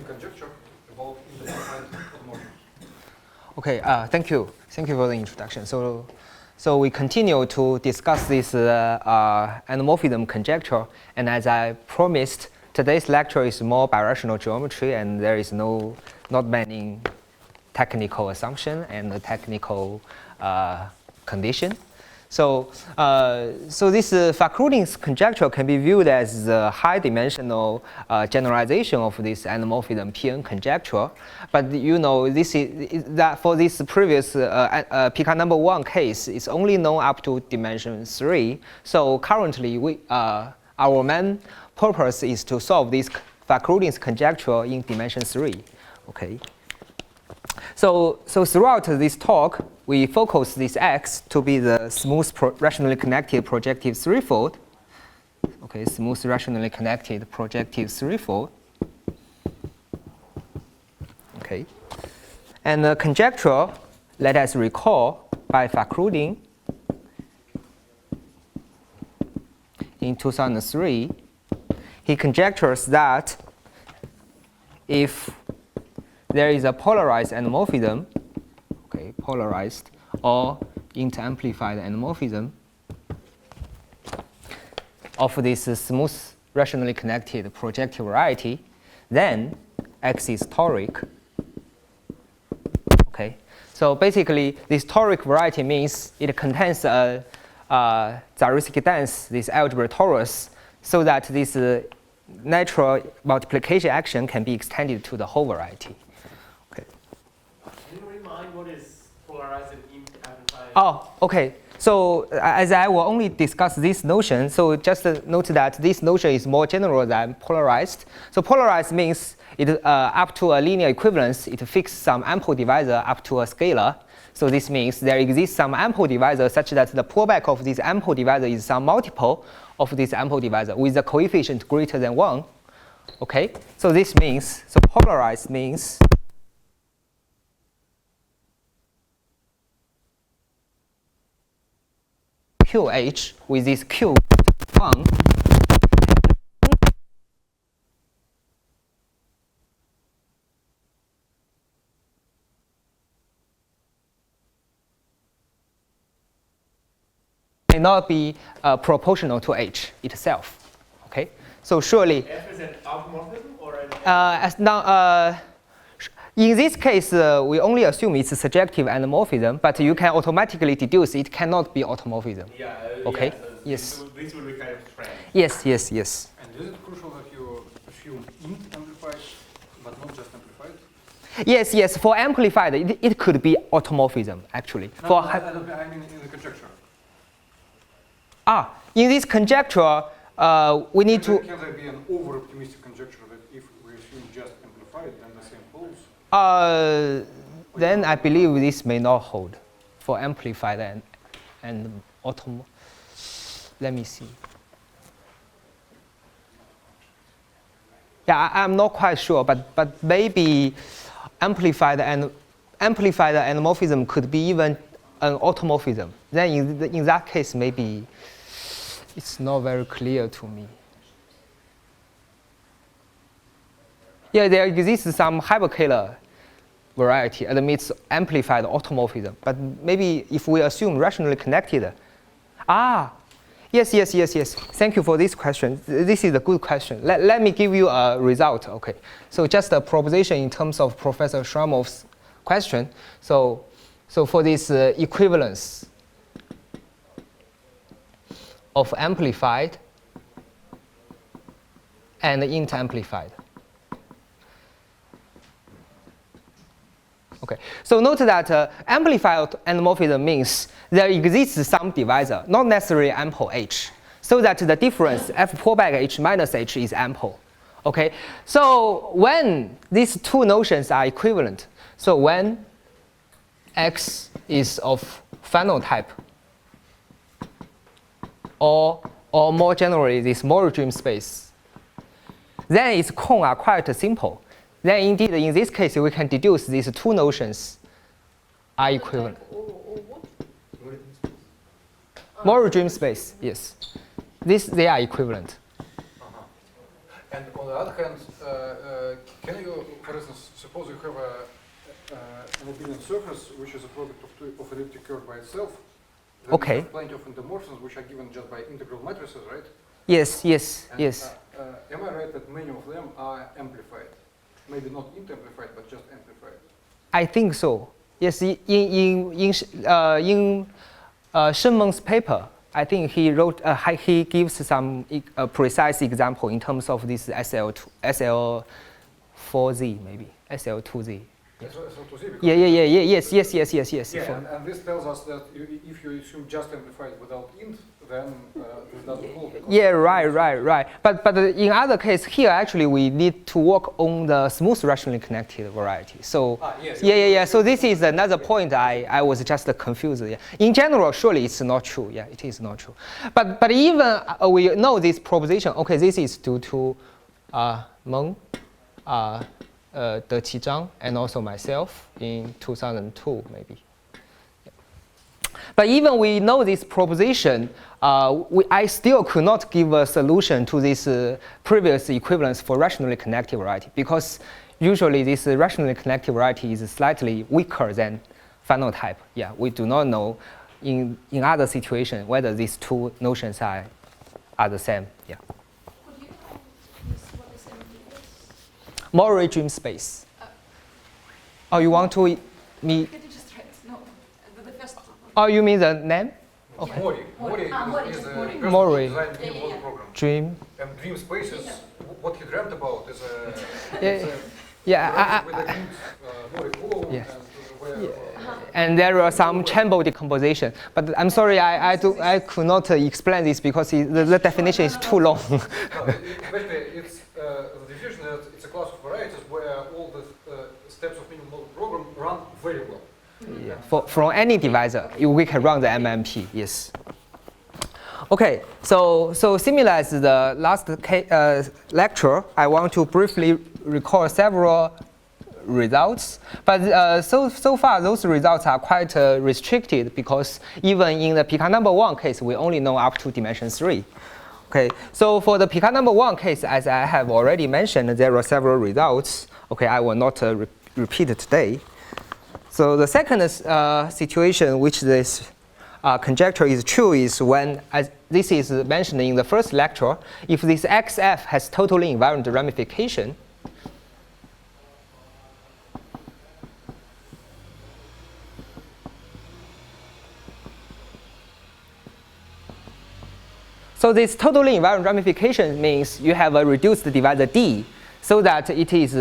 conjecture evolve independent motion? Okay, thank you. Thank you for the introduction. So we continue to discuss this endomorphism conjecture, and as I promised, today's lecture is more birational geometry, and there is not many technical assumption and the technical condition. So this Fakrudin's conjecture can be viewed as a high-dimensional generalization of this endomorphism Pn conjecture. But you know, this is that for this previous Picard number 1 case, it's only known up to dimension 3. So currently, our main purpose is to solve this Fakrudin's conjecture in dimension 3. Okay. So throughout this talk, we focus this X to be the smooth rationally connected projective threefold. Okay, smooth rationally connected projective threefold. Okay. And the conjecture, let us recall, by Fakrudin in 2003, he conjectures that if there is a polarized endomorphism, okay, polarized or interamplified endomorphism of this smooth rationally connected projective variety, then X is toric. Okay, so basically this toric variety means it contains a Zariski dense, this algebra torus, so that this natural multiplication action can be extended to the whole variety. Can you remind what is polarized and interamplified? Oh, okay. So as I will only discuss this notion, so just note that this notion is more general than polarized. So polarized means it up to a linear equivalence, it fixes some ample divisor up to a scalar. So this means there exists some ample divisor such that the pullback of this ample divisor is some multiple of this ample divisor with a coefficient greater than 1. Okay. So this means, so polarized means QH with this Q1 may not be proportional to H itself. Okay, so surely F is an automorphism or an in this case, we only assume it's a surjective endomorphism, but you can automatically deduce it cannot be automorphism. Yeah. Okay. Yeah, so Yes. This will be kind of strange. Yes. Yes. Yes. And is it crucial that you assume int amplified, but not just amplified? Yes. Yes. For amplified, it could be automorphism actually. No, For I mean in the conjecture. in this conjecture, we need to. Can there be an over-optimistic conjecture that if we assume just amplified and the same poles? Then I believe this may not hold for amplified and autom. Let me see. Yeah, I'm not quite sure, but maybe amplified endomorphism could be even an automorphism. Then in that case, maybe it's not very clear to me. Yeah, there exists some hyperkähler variety admits amplified automorphism, but maybe if we assume rationally connected. Yes. Thank you for this question. This is a good question. Let me give you a result. Okay, so just a proposition in terms of Professor Shramov's question. So for this equivalence of amplified and interamplified. Okay, so note that amplified endomorphism means there exists some divisor, not necessarily ample H, so that the difference F pullback H minus H is ample. Okay, so when these two notions are equivalent, so when X is of final type, or more generally this Morris dream space, then its cone are quite simple. Then indeed, in this case, we can deduce these two notions are equivalent. Morris dream space, yes. They are equivalent. And on the other hand, can you instance, suppose you have an abelian surface which is a product of elliptic curve by itself. Then Okay. you have plenty of endomorphisms which are given just by integral matrices, right? Yes, yes, And, yes. Am I right that many of them are amplified? Maybe not int-amplified, but just amplified. I think so. Yes, in Shenmeng's paper, I think he wrote, he gives some precise example in terms of this SL4Z maybe, SL2Z. Yeah. Yes. Yeah, and this tells us that if you assume just amplified without int, then this doesn't hold. Yeah, right. But in other case, here actually we need to work on the smooth rationally connected variety. So Yes, yeah. So this is another point I was just confused. Yeah. In general, surely it's not true. Yeah, it is not true. But even we know this proposition. Okay, this is due to Meng, De Qizhang, and also myself in 2002 maybe. But even we know this proposition, I still could not give a solution to this previous equivalence for rationally connected variety, because usually this rationally connected variety is slightly weaker than final type. Yeah, we do not know in other situations whether these two notions are the same. Yeah. Could you use what is in Maury dream space. Oh, you want to me? Could you just write no? The first. Oh, you mean the name? Okay. Mori Mori is is a Mori. person Mori. who designed the model program. Dream. And dream spaces, what he dreamt about is a Yeah. with a good Mori column Yes. and where And there are some chamber decomposition. But I'm sorry, I could not explain this because the definition is too long. no, basically it's the diffusion that it's a class of varieties where all the steps of minimal model program run very well. Yeah. From any divisor, we can run the MMP. Yes. Okay. So similar as the last lecture, I want to briefly recall several results. But so far, those results are quite restricted because even in the Picard number 1 case, we only know up to dimension 3. Okay, so for the Picard number 1 case, as I have already mentioned, there are several results. Okay, I will not repeat it today. So the second situation which this conjecture is true is when, as this is mentioned in the first lecture, if this XF has totally invariant ramification, so this totally invariant ramification means you have a reduced divisor D, so that it is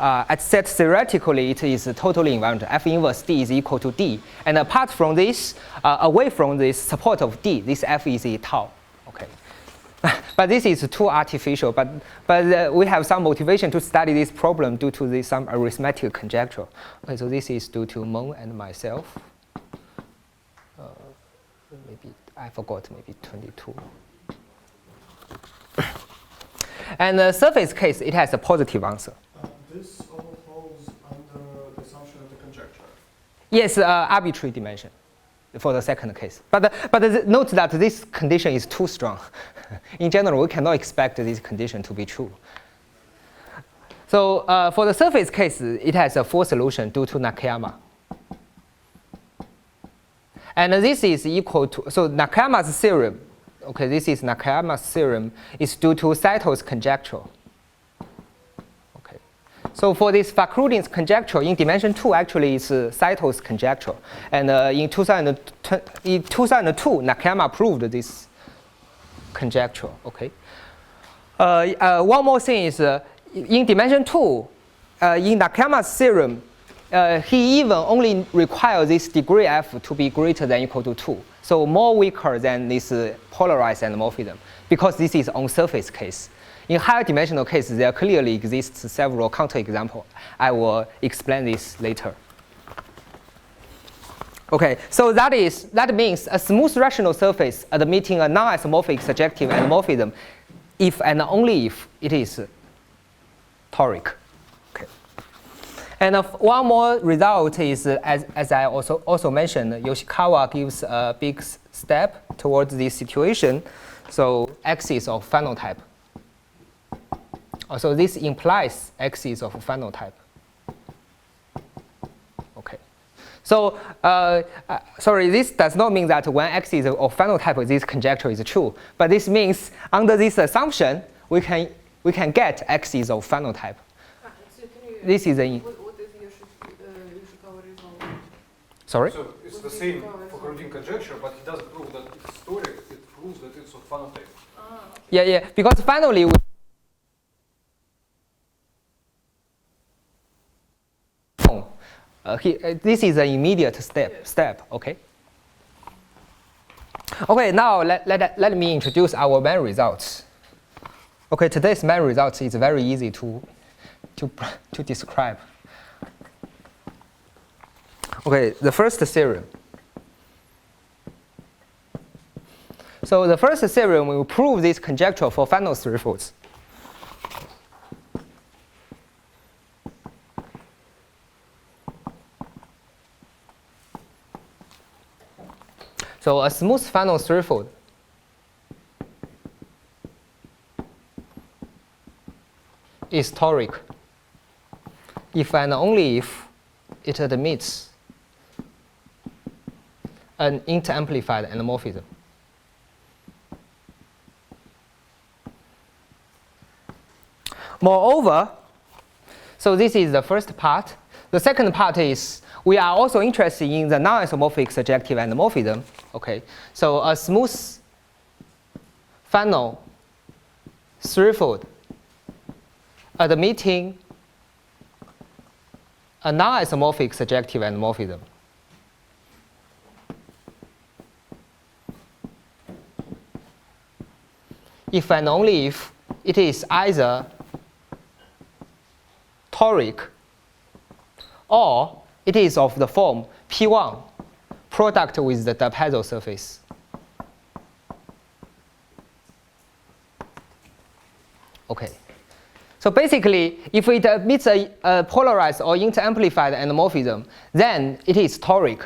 at set theoretically it is totally invariant. F inverse D is equal to D, and apart from this, away from this support of D, this F is a tau. Okay, but this is too artificial. But we have some motivation to study this problem due to some arithmetic conjecture. Okay, so this is due to Meng and myself. Maybe I forgot, maybe 22. And the surface case, it has a positive answer. This all falls under the assumption of the conjecture. Yes, arbitrary dimension for the second case. But note that this condition is too strong. In general, we cannot expect this condition to be true. So for the surface case, it has a full solution due to Nakayama. And this is equal to, so Nakayama's theorem, okay, this is Nakayama's theorem, is due to Saito's conjecture. Okay. So for this Fakhruddin's conjecture, in dimension 2, actually it's Saito's conjecture. And in 2002, Nakayama proved this conjecture, okay. One more thing is, in dimension 2, in Nakayama's theorem, he even only requires this degree F to be greater than or equal to 2. So more weaker than this polarized endomorphism, because this is on surface case. In higher dimensional case, there clearly exists several counterexamples. I will explain this later. Okay, so that means a smooth rational surface admitting a non-isomorphic surjective endomorphism if and only if it is toric. And one more result is, as I also mentioned, Yoshikawa gives a big step towards this situation. So X is of final type. So this implies X is of final type. Okay. So sorry, this does not mean that when X is of final type, this conjecture is true. But this means under this assumption, we can get X is of final type. This is a. Sorry? So it's the same for Houdin conjecture, but it doesn't prove that it's historic, it proves that it's of final type. Yeah, because finally this is an immediate step, okay? Okay, now let me introduce our main results. Okay, today's main results is very easy to describe. Okay, the first theorem. So the first theorem will prove this conjecture for final threefolds. So a smooth final threefold is toric if and only if it admits an inter-amplified endomorphism. Moreover, so this is the first part. The second part is we are also interested in the non-isomorphic surjective endomorphism. Okay, so a smooth final threefold admitting a non-isomorphic surjective endomorphism. If and only if it is either toric or it is of the form P1 product with the diapason surface. Okay. So basically, if it admits a polarized or inter-amplified endomorphism, then it is toric.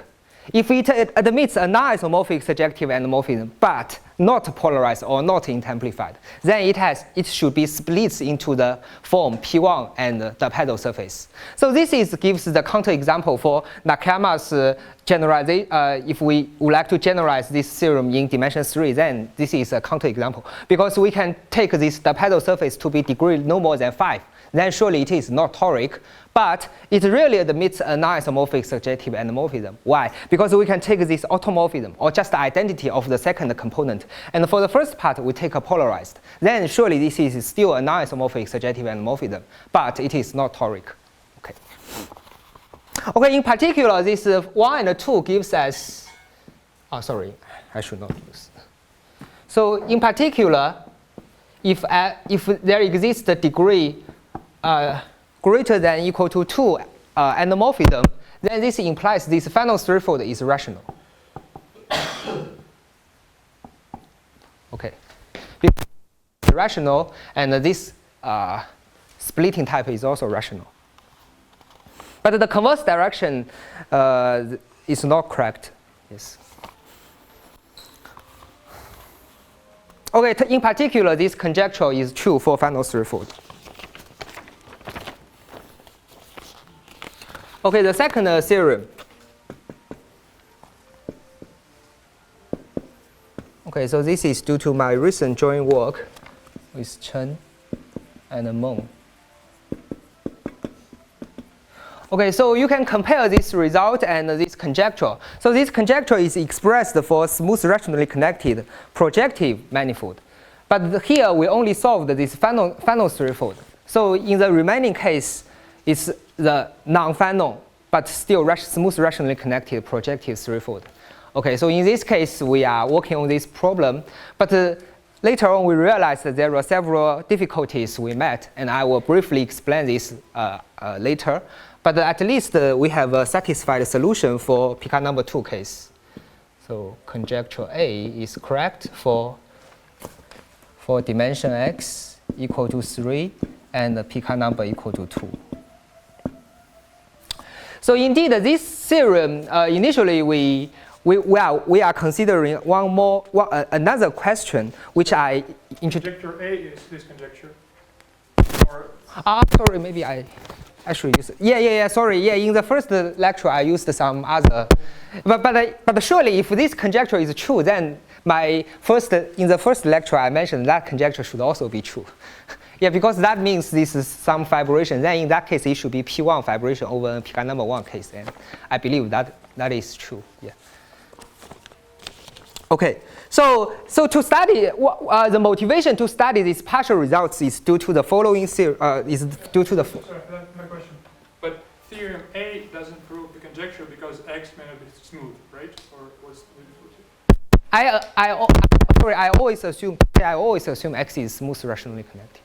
If it admits a non-isomorphic surjective endomorphism, but not polarized or not inter-amplified, then it should be split into the form P1 and the diapason surface. So this gives the counterexample for Nakayama's generalization. If we would like to generalize this theorem in dimension 3, then this is a counterexample. Because we can take this diapason surface to be degree no more than 5. Then surely it is not toric, but it really admits a non-isomorphic surjective endomorphism. Why? Because we can take this automorphism, or just the identity of the second component, and for the first part we take a polarized. Then surely this is still a non-isomorphic surjective endomorphism, but it is not toric. Okay. Okay, in particular, this 1 and 2 gives us, oh sorry, I should not use. So in particular, if there exists a degree greater than or equal to 2 endomorphism, then this implies this final threefold is rational. Okay. It's rational, and this splitting type is also rational. But the converse direction is not correct. Yes. Okay, in particular, this conjecture is true for final threefold. Okay, the second theorem. Okay, so this is due to my recent joint work with Chen and Meng. Okay, so you can compare this result and this conjecture. So this conjecture is expressed for smooth rationally connected projective manifold. But here we only solved this final threefold. So in the remaining case, it's the non-final, but still smooth rationally connected projective threefold. Okay, so in this case, we are working on this problem, but later on we realized that there were several difficulties we met, and I will briefly explain this later. But at least we have a satisfied solution for Picard number 2 case. So conjecture A is correct for dimension x equal to 3 and the Picard number equal to 2. So indeed, this theorem, initially we are considering another question, which I introduced. Conjecture A is this conjecture. Or Sorry, maybe I should use. Sorry. Yeah, in the first lecture I used some other, but surely if this conjecture is true, then in the first lecture I mentioned that conjecture should also be true. Yeah, because that means this is some fibration. Then in that case, it should be P1 fibration over Pk number 1 case, and I believe that is true. Yeah. Okay. So to study the motivation to study these partial results is due to the following Sorry, my question. But theorem A doesn't prove the conjecture because X may not be smooth, right? Or what's the Sorry, I always assume X is smooth rationally connected.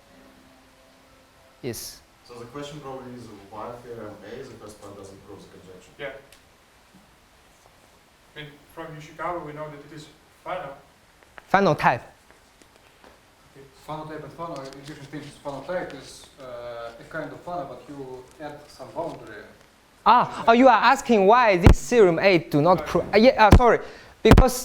Yes. So the question probably is why theorem A, the first part, doesn't prove the conjecture. Yeah. I mean, from Yoshikawa we know that it is final. Final type. Funnel type and funnel, in different things, funnel type is a kind of funnel, but you add some boundary. You are asking why this theorem A do not prove? Sorry, because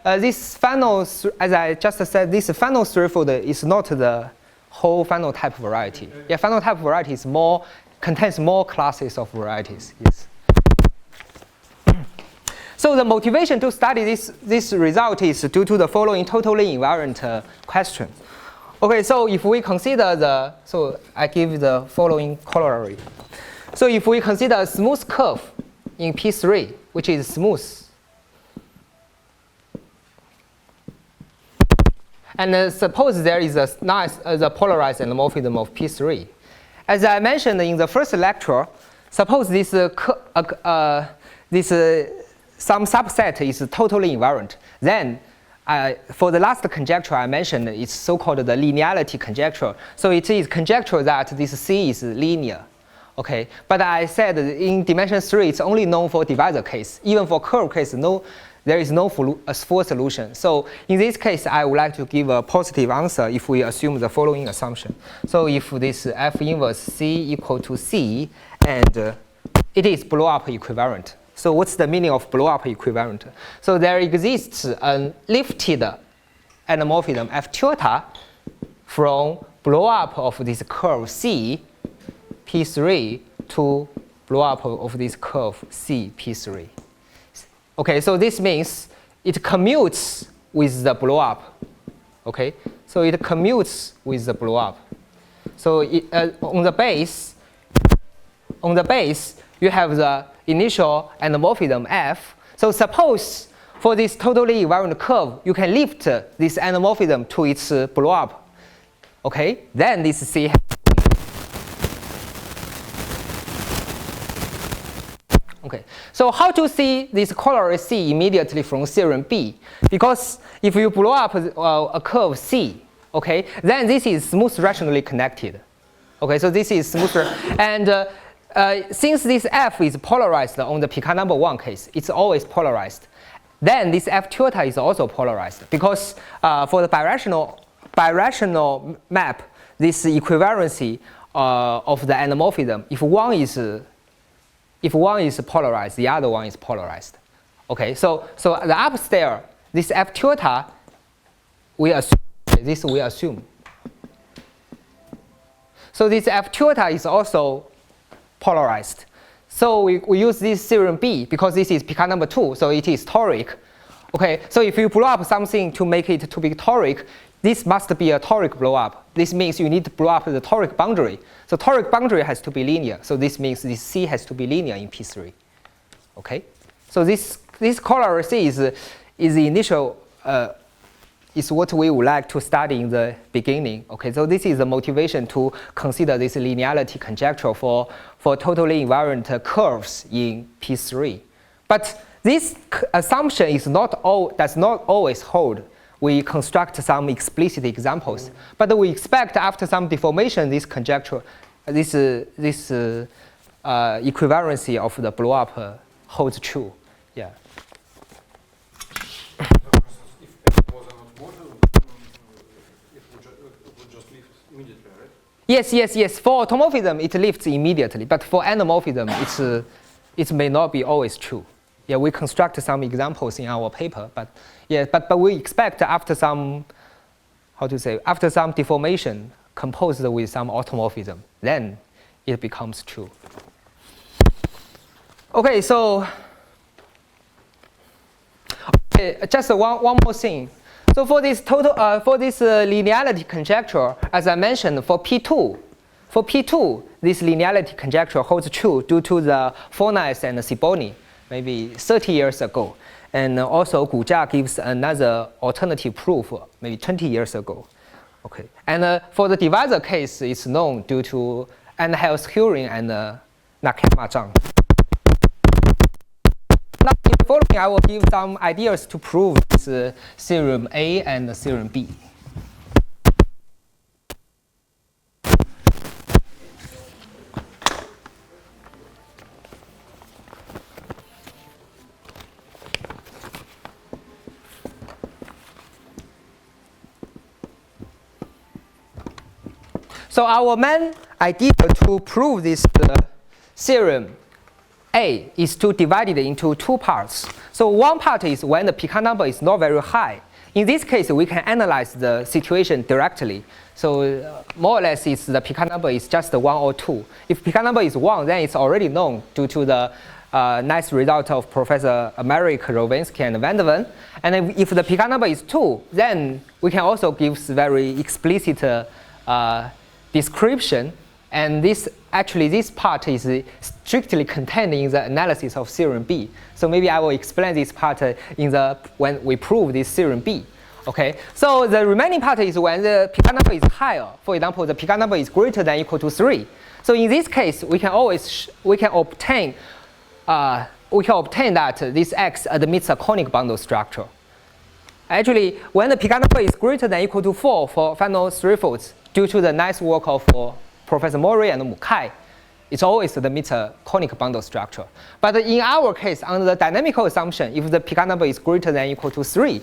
this funnel, as I just said, this funnel threefold is not the whole funnel type variety. Yeah, funnel type variety is contains more classes of varieties. Yes. So the motivation to study this result is due to the following totally invariant question. Okay, so if we consider so I give the following corollary. So if we consider a smooth curve in P3, which is smooth, and suppose there is the polarized endomorphism of P3. As I mentioned in the first lecture, suppose some subset is totally invariant. Then for the last conjecture I mentioned, it's so-called the linearity conjecture. So it is conjecture that this C is linear. Okay, but I said in dimension 3, it's only known for divisor case. Even for curve case, there is no full solution. So in this case, I would like to give a positive answer if we assume the following assumption. So if this F inverse C equal to C, and it is blow-up equivalent. So what's the meaning of blow-up equivalent? So there exists a lifted endomorphism F tilde from blow-up of this curve C, P3, to blow-up of this curve C, P3. Okay, so this means it commutes with the blow-up. Okay, so it commutes with the blow-up. So on the base, you have the initial endomorphism F. So suppose for this totally invariant curve, you can lift this endomorphism to its blow-up. Okay, then this C. Okay, so how to see this corollary C immediately from theorem B? Because if you blow up a curve C, okay, then this is smooth rationally connected. Okay, so this is smooth, and since this F is polarized on the Pk number 1 case, it's always polarized. Then this F tilde is also polarized because for the birational map, this equivalency of the endomorphism, if one is polarized, the other one is polarized. Okay, so the upstairs, this F tilde, we assume. So this F tilde is also polarized. So we use this theorem B because this is Pk number 2, so it is toric. Okay, so if you blow up something to make it to be toric, this must be a toric blow up. This means you need to blow up the toric boundary. So toric boundary has to be linear. So this means this C has to be linear in P3. Okay, so this corollary C is the initial is what we would like to study in the beginning. Okay, so this is the motivation to consider this linearity conjecture for totally invariant curves in P3. But this assumption does not always hold. We construct some explicit examples, but we expect after some deformation, this conjecture, this equivalency of the blow up holds true. Yeah. If F was not module, it would just lift immediately, right? Yes. For automorphism, it lifts immediately, but for endomorphism, it may not be always true. Yeah, we construct some examples in our paper, but yeah, but we expect after some, after some deformation composed with some automorphism, then it becomes true. Okay, so just one more thing. So for this linearity conjecture, as I mentioned, for P2, this linearity conjecture holds true due to the Fornes and Sibony, maybe 30 years ago. And also Gujia gives another alternative proof, maybe 20 years ago. Okay. And for the divisor case, it's known due to Anhels-Hurin and Nakayama Zhang. Now, in the following, I will give some ideas to prove this theorem A and theorem B. So our main idea to prove this theorem A is to divide it into two parts. So one part is when the Picard number is not very high. In this case, we can analyze the situation directly. So more or less, the Picard number is just 1 or 2. If Picard number is 1, then it's already known due to the nice result of Professor Emerick, Rowinsky, and Van der Ven. And if the Picard number is 2, then we can also give very explicit description, and this part is strictly contained in the analysis of theorem B. So maybe I will explain this part when we prove this theorem B. Okay. So the remaining part is when the Picard number is higher. For example, the Picard number is greater than or equal to 3. So in this case, we can obtain that this X admits a conic bundle structure. Actually, when the Picard number is greater than or equal to 4 for final threefolds, due to the nice work of Professor Mori and Mukai, it's always admits a conic bundle structure. But in our case, under the dynamical assumption, if the Picard number is greater than or equal to 3,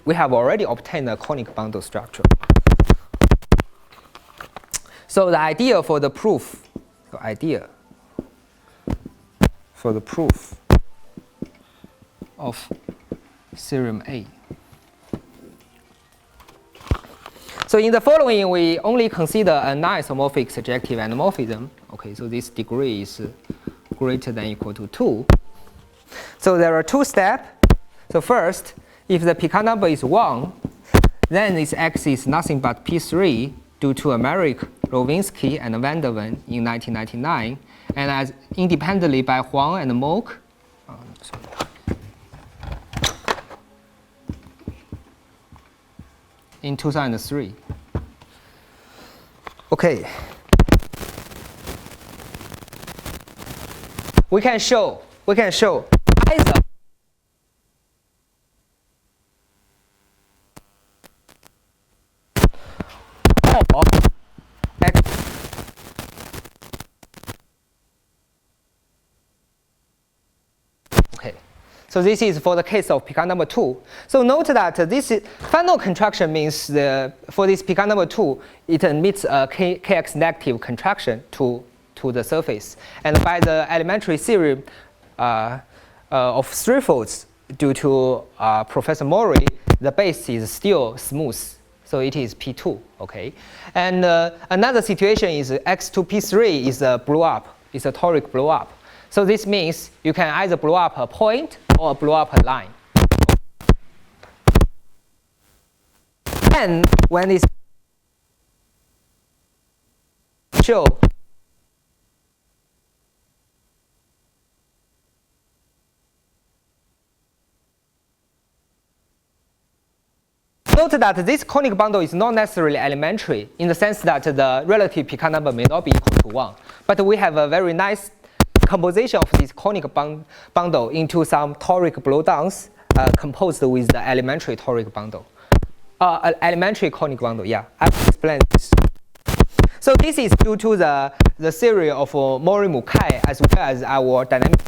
we have already obtained a conic bundle structure. So the idea for the proof of theorem A. So in the following, we only consider a non-isomorphic surjective endomorphism. Okay, so this degree is greater than or equal to 2. So there are two steps. So first, if the Picard number is 1, then this X is nothing but P3 due to Emerick, Rowinsky, and Van der Ven in 1999, and as independently by Huang and Mock. In 2003. Okay. We can show either or X. Okay. So this is for the case of Picard number 2. So note that this final contraction means for this Picard number 2, it admits a kx negative contraction to the surface. And by the elementary theorem of threefolds, due to Professor Mori, the base is still smooth. So it is P2. Okay. And another situation is X2P3 is a blow up. It's a toric blow up. So this means you can either blow up a point or blow up a line. And when it's show note that this conic bundle is not necessarily elementary in the sense that the relative Picard number may not be equal to 1. But we have a very nice composition of this conic bundle into some toric blowdowns composed with the elementary toric bundle. Elementary conic bundle, yeah. I will explain this. So this is due to the theory of Mori Mukai as well as our dynamic.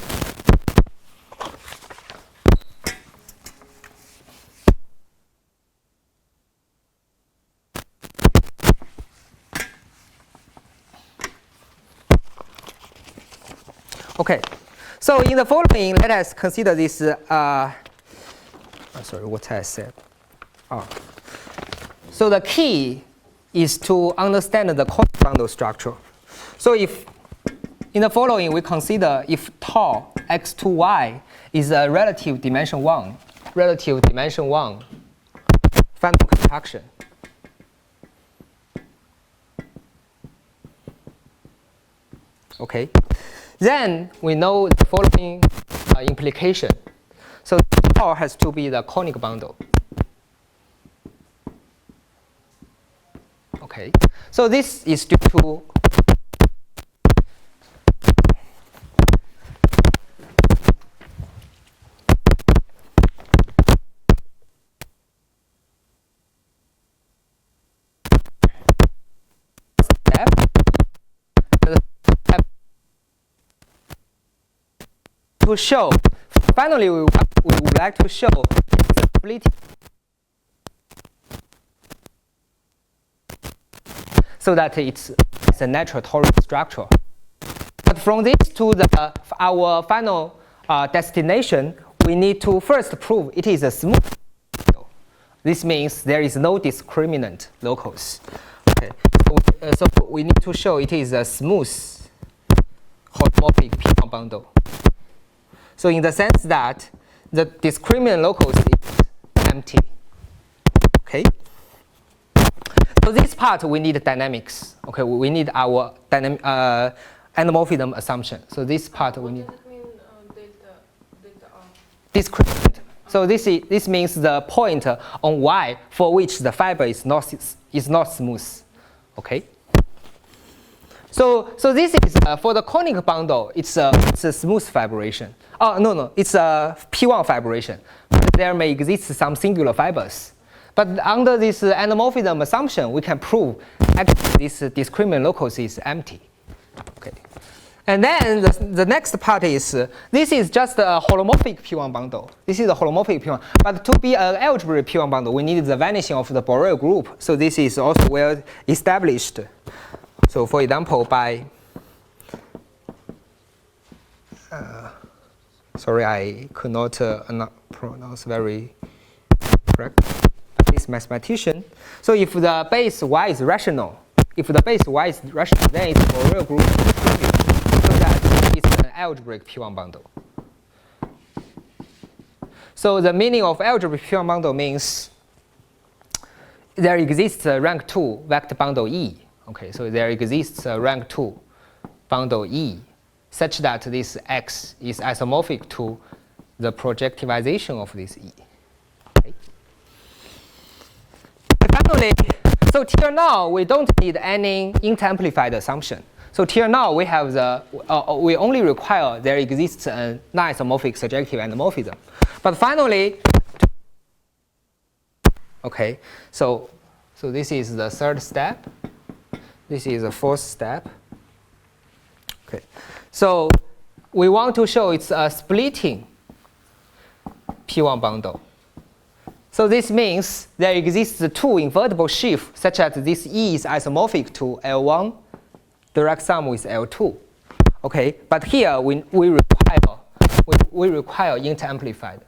Okay, so in the following, let us consider this. Sorry, what I said. So the key is to understand the conic bundle structure. So if in the following we consider if tau x2y is a relative dimension 1 final contraction. Okay, then we know the following implication. So tau has to be the conic bundle. Okay, so this is due to to show. Finally, we would like to show the splitting. So that it's a natural toric structure. But from this to our final destination, we need to first prove it is a smooth. This means there is no discriminant locus. Okay. So we need to show it is a smooth holomorphic P1 bundle. So in the sense that the discriminant locus is empty. Okay. So this part we need dynamics. Okay, we need our endomorphism assumption. So this part we need. What does it mean, delta R? Discriminant. So this means the point on y for which the fiber is not smooth. Okay. So this is for the conic bundle. It's a smooth fibration. Oh no, it's a P1 fibration. There may exist some singular fibers. But under this endomorphism assumption, we can prove actually this discriminant locus is empty. Okay. And then the next part is, this is just a holomorphic P1 bundle. This is a holomorphic P1. But to be an algebraic P1 bundle, we need the vanishing of the Borel group. So this is also well established. So for example, by, sorry, I could not pronounce very correct. This mathematician. So if the base y is rational, then it's a Borel group. So that it's an algebraic P1 bundle. So the meaning of algebraic P1 bundle means there exists a rank 2 vector bundle E. Okay, so there exists a rank 2 bundle E such that this X is isomorphic to the projectivization of this E. Okay. Finally, so till now we don't need any interamplified assumption. So till now we have we only require there exists a non-isomorphic surjective endomorphism. But finally, okay, so this is the third step. This is the fourth step. Okay, so we want to show it's a splitting P1 bundle. So this means there exists two invertible sheaf such that this E is isomorphic to L1 direct sum with L2. Okay, but here we require interamplified.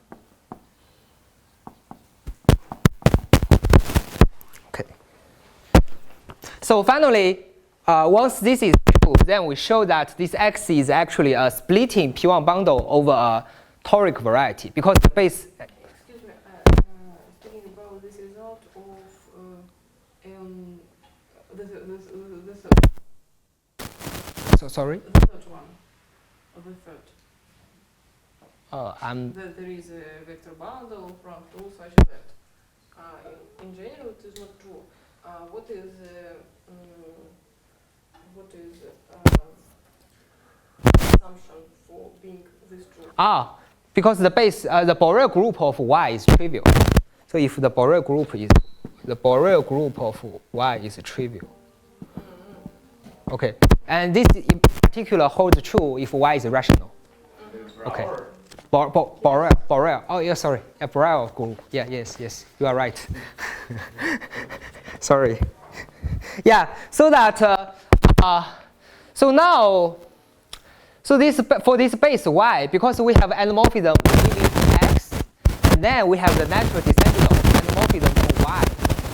Okay. So finally, once this is proved, then we show that this X is actually a splitting P1 bundle over a toric variety because the base. Excuse me, speaking about this result of So sorry. the third one, or the third. There is a vector bundle from 2 such that in general it is not true. What is assumption for being this true? Because the base, the Borel group of Y is trivial. So if the Borel group of Y is trivial. Okay, and this in particular holds true if Y is rational. Okay. Borel. Oh yeah, sorry. Yeah, Borel group. Yeah, yes, you are right. Sorry. Yeah. So that so now, so this for this base Y, because we have endomorphism in X, and then we have the natural descendant of endomorphism for Y.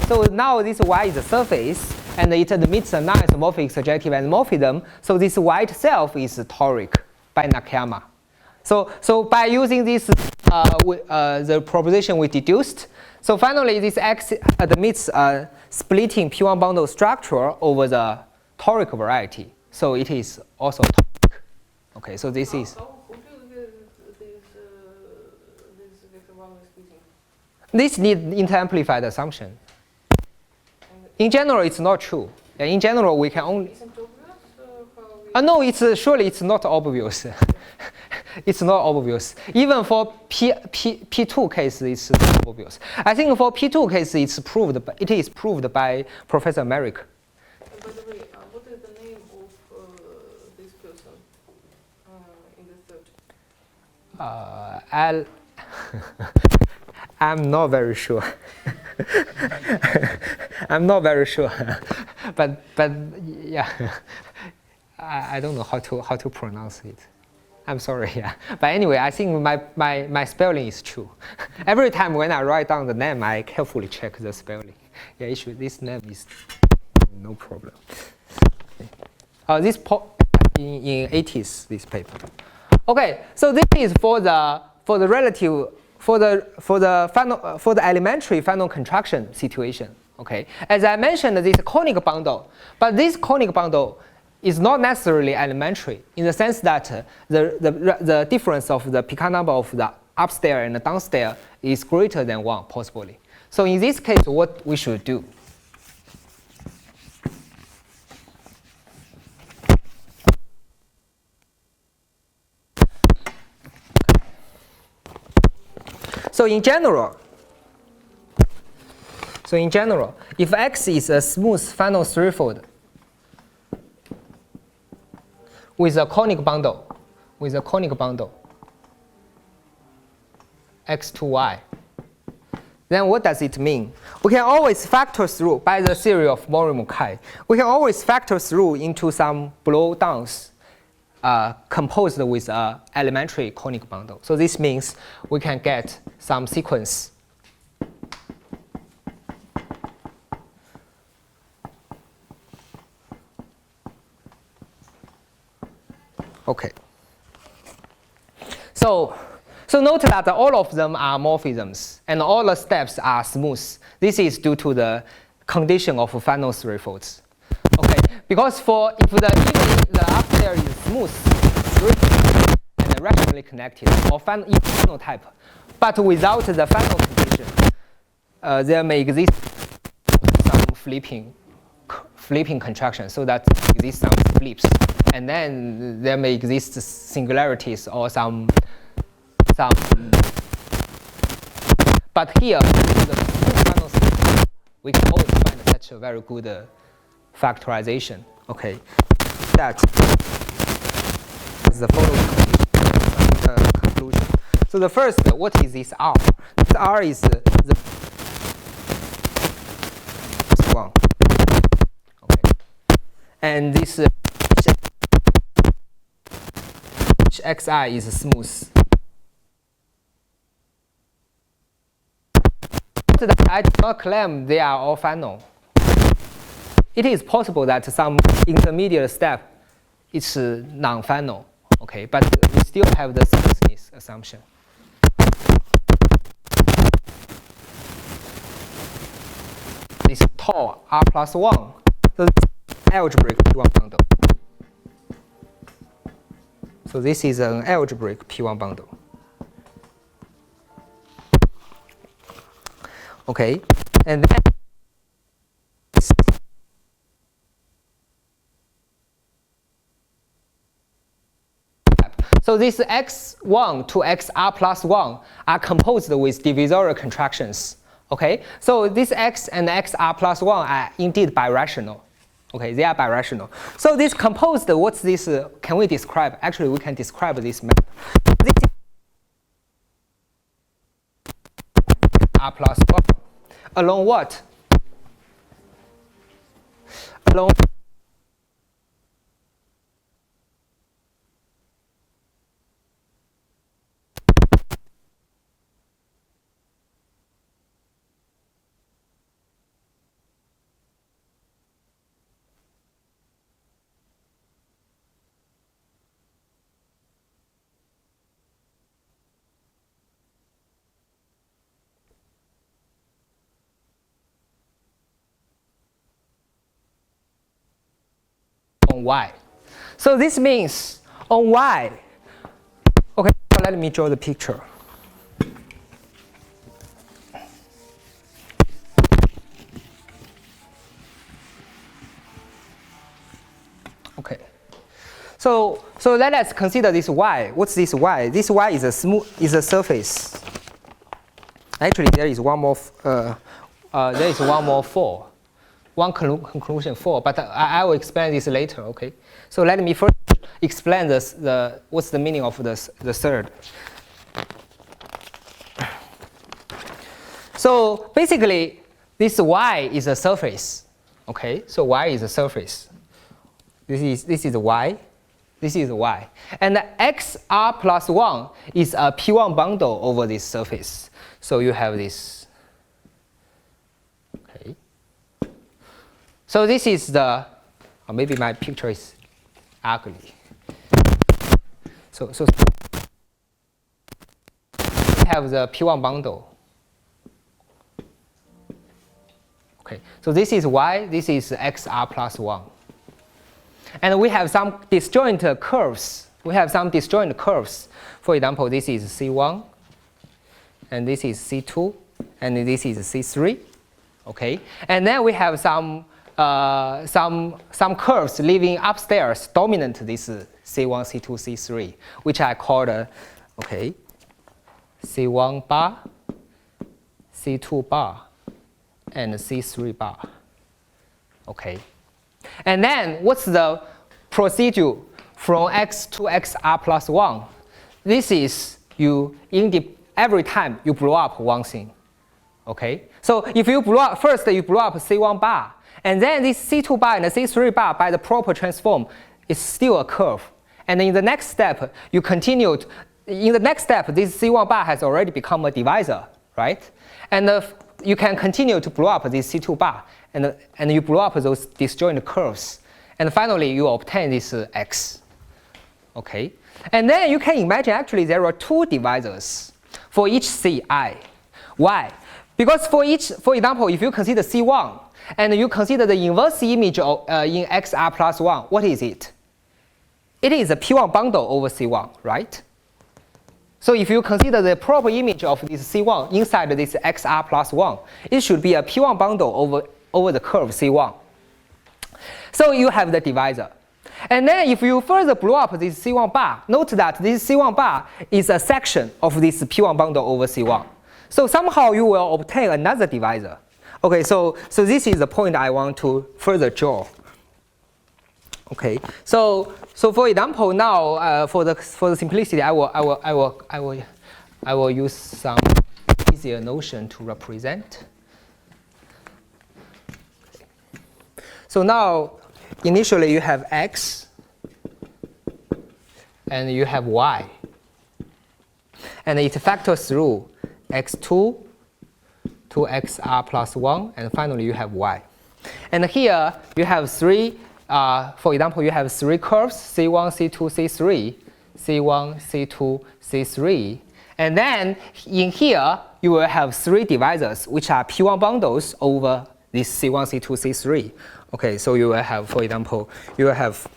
So now this Y is a surface. and it admits a non-isomorphic surjective endomorphism. So this Y itself is toric by Nakayama. So by using this, the proposition we deduced, so finally this X admits a splitting P1 bundle structure over the toric variety. So it is also toric. Okay, so this is. How would you get this vector bundle splitting? This needs inter-amplified assumption. In general, it's not true. In general, we can only. Isn't it obvious how we No, surely it's not obvious. It's not obvious. Even for P2 case, it's not obvious. I think for P2 case, it is proved by Professor Merrick. By the way, what is the name of this person in the third? I'm not very sure. I'm not very sure, but yeah, I don't know how to pronounce it. I'm sorry, yeah. But anyway, I think my spelling is true. Every time when I write down the name, I carefully check the spelling. Yeah, this name is no problem. This in 80s, this paper. Okay, so this is for the relative for the elementary final contraction situation. Okay, as I mentioned, this conic bundle, but this conic bundle is not necessarily elementary in the sense that the difference of the Picard number of the upstairs and the downstairs is greater than 1, possibly. So in this case, what we should do? So in general, if X is a smooth final threefold with a conic bundle, X to Y, then what does it mean? We can always factor through by the theory of Mori-Mukai. We can always factor through into some blowdowns composed with an elementary conic bundle. So this means we can get some sequence. Okay. So note that all of them are morphisms, and all the steps are smooth. This is due to the condition of final threefolds. Okay, because if the upstairs is smooth, threefold, and rationally connected, or final type, but without the final condition, there may exist some flipping contraction, so that exists some flips, and then there may exist singularities or some. But here, we can always find such a very good factorization. Okay, that is the following conclusion. So the first, what is this R? This R is the one. Okay, and this xi is smooth. I do not claim they are all final. It is possible that some intermediate step is non-final, okay, but we still have the smoothness assumption. This tau R plus 1, so this is algebraic P1 bundle. So this is an algebraic P1 bundle. Okay, and then so this x1 to xr plus 1 are composed with divisorial contractions. Okay, so this x and xr plus 1 are indeed birational. Okay, they are birational. So this composed, what's this? Can we describe? Actually, we can describe this map. This is r plus 1 along what? Along on y. So this means on y, okay, let me draw the picture. Okay. So let us consider this y. What's this y? This y is a surface. Actually, there is one more 4. One conclusion 4, but I will explain this later. Okay. So let me first explain what's the meaning of the third. So basically, this y is a surface. Okay. So y is a surface. This is y. This is y. And the xr plus 1 is a P1 bundle over this surface. So you have this. Okay. So this is the, or maybe my picture is ugly. So we have the P1 bundle. Okay. So this is y. This is xr plus 1. And we have some disjoint curves. For example, this is C1, and this is C2, and this is C3. Okay, and then we have some curves living upstairs dominant this C1, C2, C3, which I called C1 bar, C2 bar, and C3 bar. Okay. And then what's the procedure from x to xr plus 1? This is every time you blow up one thing. Okay? So if you blow up, first you blow up C1 bar, and then this C2 bar and the C3 bar by the proper transform is still a curve. And in the next step, you continue. In the next step, this C1 bar has already become a divisor, right? And you can continue to blow up this C2 bar. And you blow up those disjoint curves. And finally, you obtain this x. Okay? And then you can imagine actually there are 2 divisors for each ci. Why? Because for example, if you consider C1, and you consider the inverse image of, in xr plus 1, what is it? It is a P1 bundle over C1, right? So if you consider the proper image of this C1 inside this xr plus 1, it should be a P1 bundle over the curve C1. So you have the divisor. And then if you further blow up this C1 bar, note that this C1 bar is a section of this P1 bundle over C1. So somehow you will obtain another divisor. Okay, so this is the point I want to further draw. Okay, so for example now for the simplicity I will use some easier notion to represent. So now initially you have x and you have y, and it factors through x2 to xr plus 1, and finally you have y. And here you have 3. For example, you have 3 curves, C1, C2, C3, C1, C2, C3. And then in here, you will have 3 divisors, which are P1 bundles over this C1, C2, C3. Okay, so you will have, for example, you will have,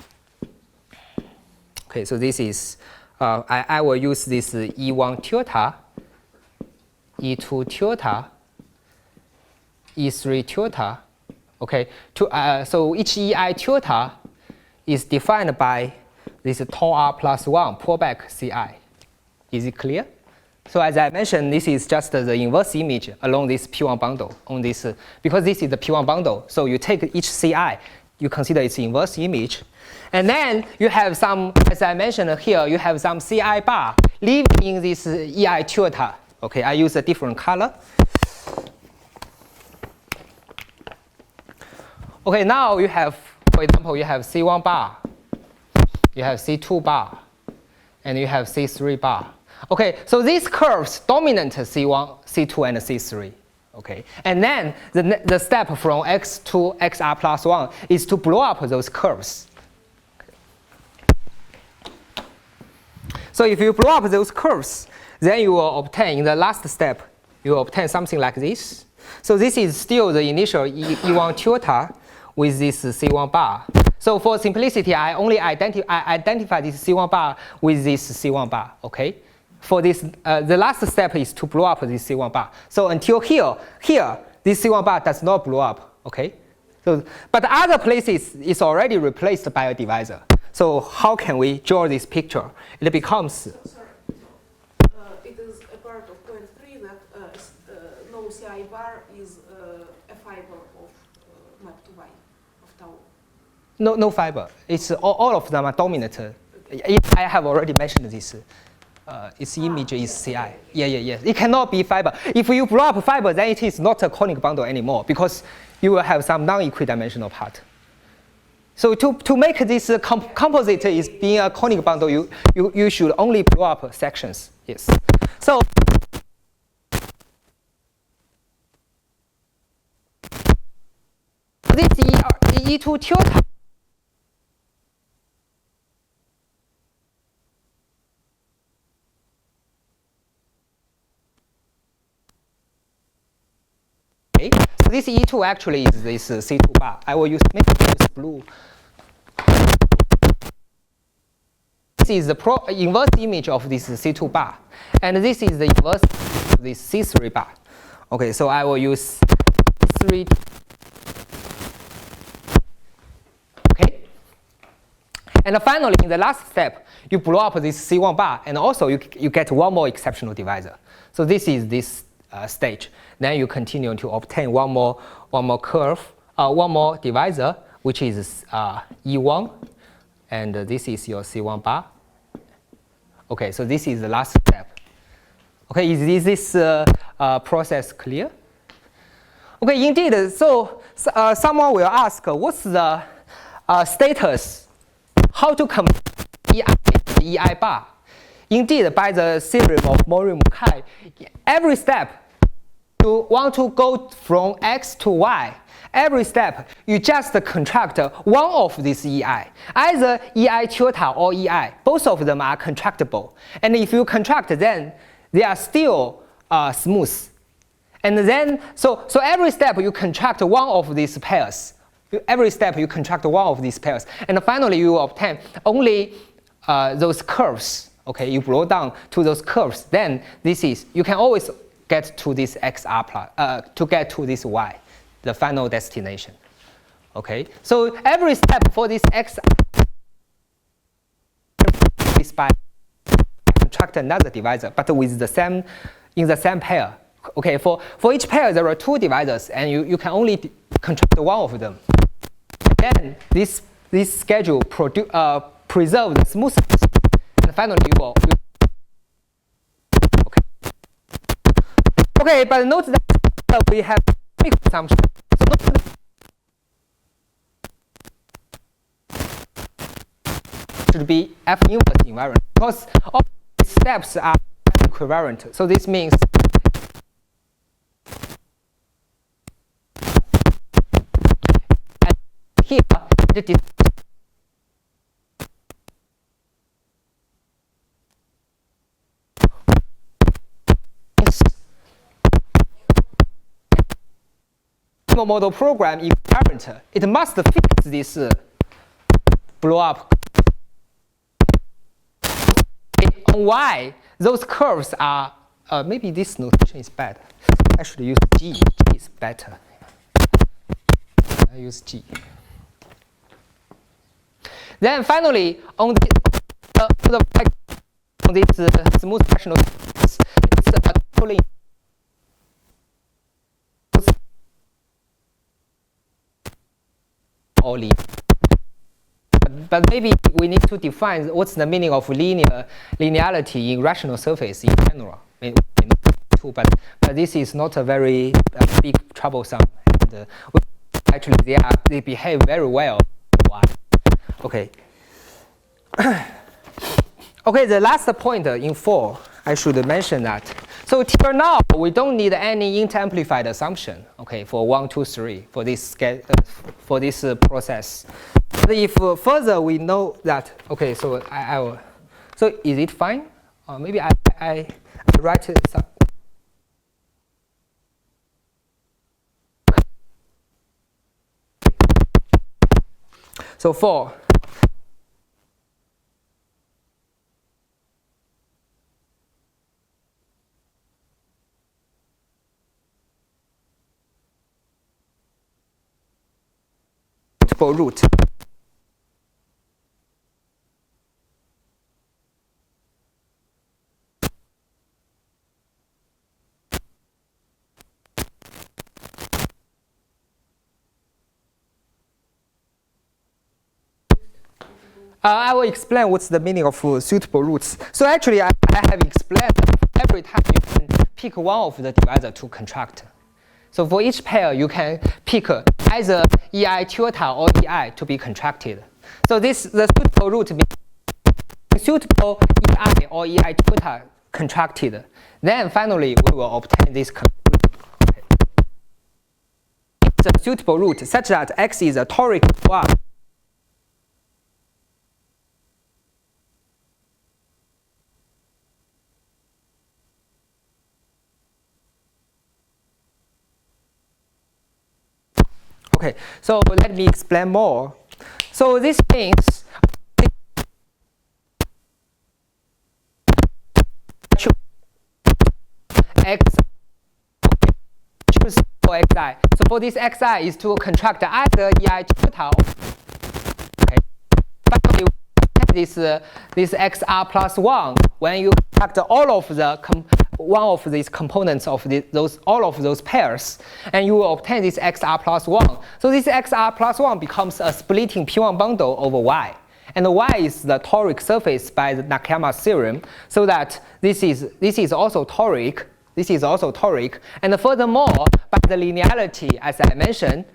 okay, so this is, I will use this E1 tilde, E2 tilde, E3 tilde. Okay, so each EI tilde is defined by this tau r plus 1 pullback CI. Is it clear? So as I mentioned, this is just the inverse image along this P1 bundle on this, because this is the P1 bundle. So you take each CI, you consider its inverse image. And then you have some, as I mentioned here, you have some CI bar living in this EI tilde. Okay, I use a different color. Okay, now you have, for example, you have C1 bar, you have C2 bar, and you have C3 bar. Okay, so these curves dominant C1, C2, and C3. Okay, and then the step from x to xr plus 1 is to blow up those curves. So if you blow up those curves, then you will obtain, in the last step, you will obtain something like this. So this is still the initial E1 tilde with this C1 bar. So for simplicity, I only identify this C1 bar with this C1 bar, okay? For this, the last step is to blow up this C1 bar. So until here, this C1 bar does not blow up, okay? So, but other places is already replaced by a divisor. So how can we draw this picture? It becomes... Sorry. It is a part of point 3 that no CI bar is a fiber of map to Y of tau. No fiber. It's all of them are dominant. I have already mentioned this. Its image is CI. Yeah. It cannot be fiber. If you blow up fiber, then it is not a conic bundle anymore because you will have some non-equidimensional part. So to make this composite is being a conic bundle, you should only blow up sections. Yes. So this E2 tilde. Okay. So this E2 actually is this C2 bar. I will use blue. This is the inverse image of this C2 bar, and this is the inverse of this C3 bar. Okay, so I will use 3. Okay, and finally, in the last step, you blow up this C1 bar, and also you get one more exceptional divisor. So this is this stage. Then you continue to obtain one more curve, one more divisor, which is E1, and this is your C1 bar. Okay, so this is the last step. Okay, is this process clear? Okay, indeed. So someone will ask, what's the status? How to compare EI bar? Indeed, by the theorem of Mori-Mukai, every step you want to go from X to Y. Every step, you just contract one of these EI, either EI tilde or EI. Both of them are contractible. And if you contract, then they are still smooth. And then, so every step you contract one of these pairs. Every step you contract one of these pairs. And finally, you obtain only those curves. Okay, you blow down to those curves. Then this is, you can always get to this XR plus, to get to this Y, the final destination. Okay, so every step for this X is by contract another divisor, but with the same, in the same pair. Okay, for each pair there are 2 divisors, and you can only contract one of them. Then this schedule preserves the smoothness, and finally you will. Okay, but note that we have mixed assumption. So note should be F inverse invariant because all these steps are equivariant. So this means here it is model program invariant. It must fix this blow up. On Y, those curves are maybe this notation is bad. I should use G. G is better. I use G. Then finally, on this smooth rational, it's totally or linear. But maybe we need to define what's the meaning of linearity in rational surface in general. But this is not a very big troublesome. And, actually, they behave very well. Okay. Okay, the last point in 4, I should mention that. So till now, we don't need any inter-amplified assumption. Okay, for 1, 2, 3 for this process. But if further we know that, okay, so I will. So is it fine? Maybe I write some. So 4. Suitable root. I will explain what's the meaning of suitable roots. So actually, I have explained every time you can pick one of the divisor to contract. So for each pair, you can pick either EI tilde or EI to be contracted. So the suitable root means suitable EI or EI tilde contracted. Then finally, we will obtain this conclusion. Okay. It's a suitable root such that X is a toric block. Okay, so let me explain more. So this means X choose for Xi. So for this Xi is to contract either EI tilde. Okay. Finally, this XR plus 1 when you contract all of the one of these components of all of those pairs, and you will obtain this XR plus 1. So this XR plus 1 becomes a splitting P1 bundle over Y. And Y is the toric surface by the Nakayama's theorem, so that this is also toric. This is also toric. And furthermore, by the linearity, as I mentioned,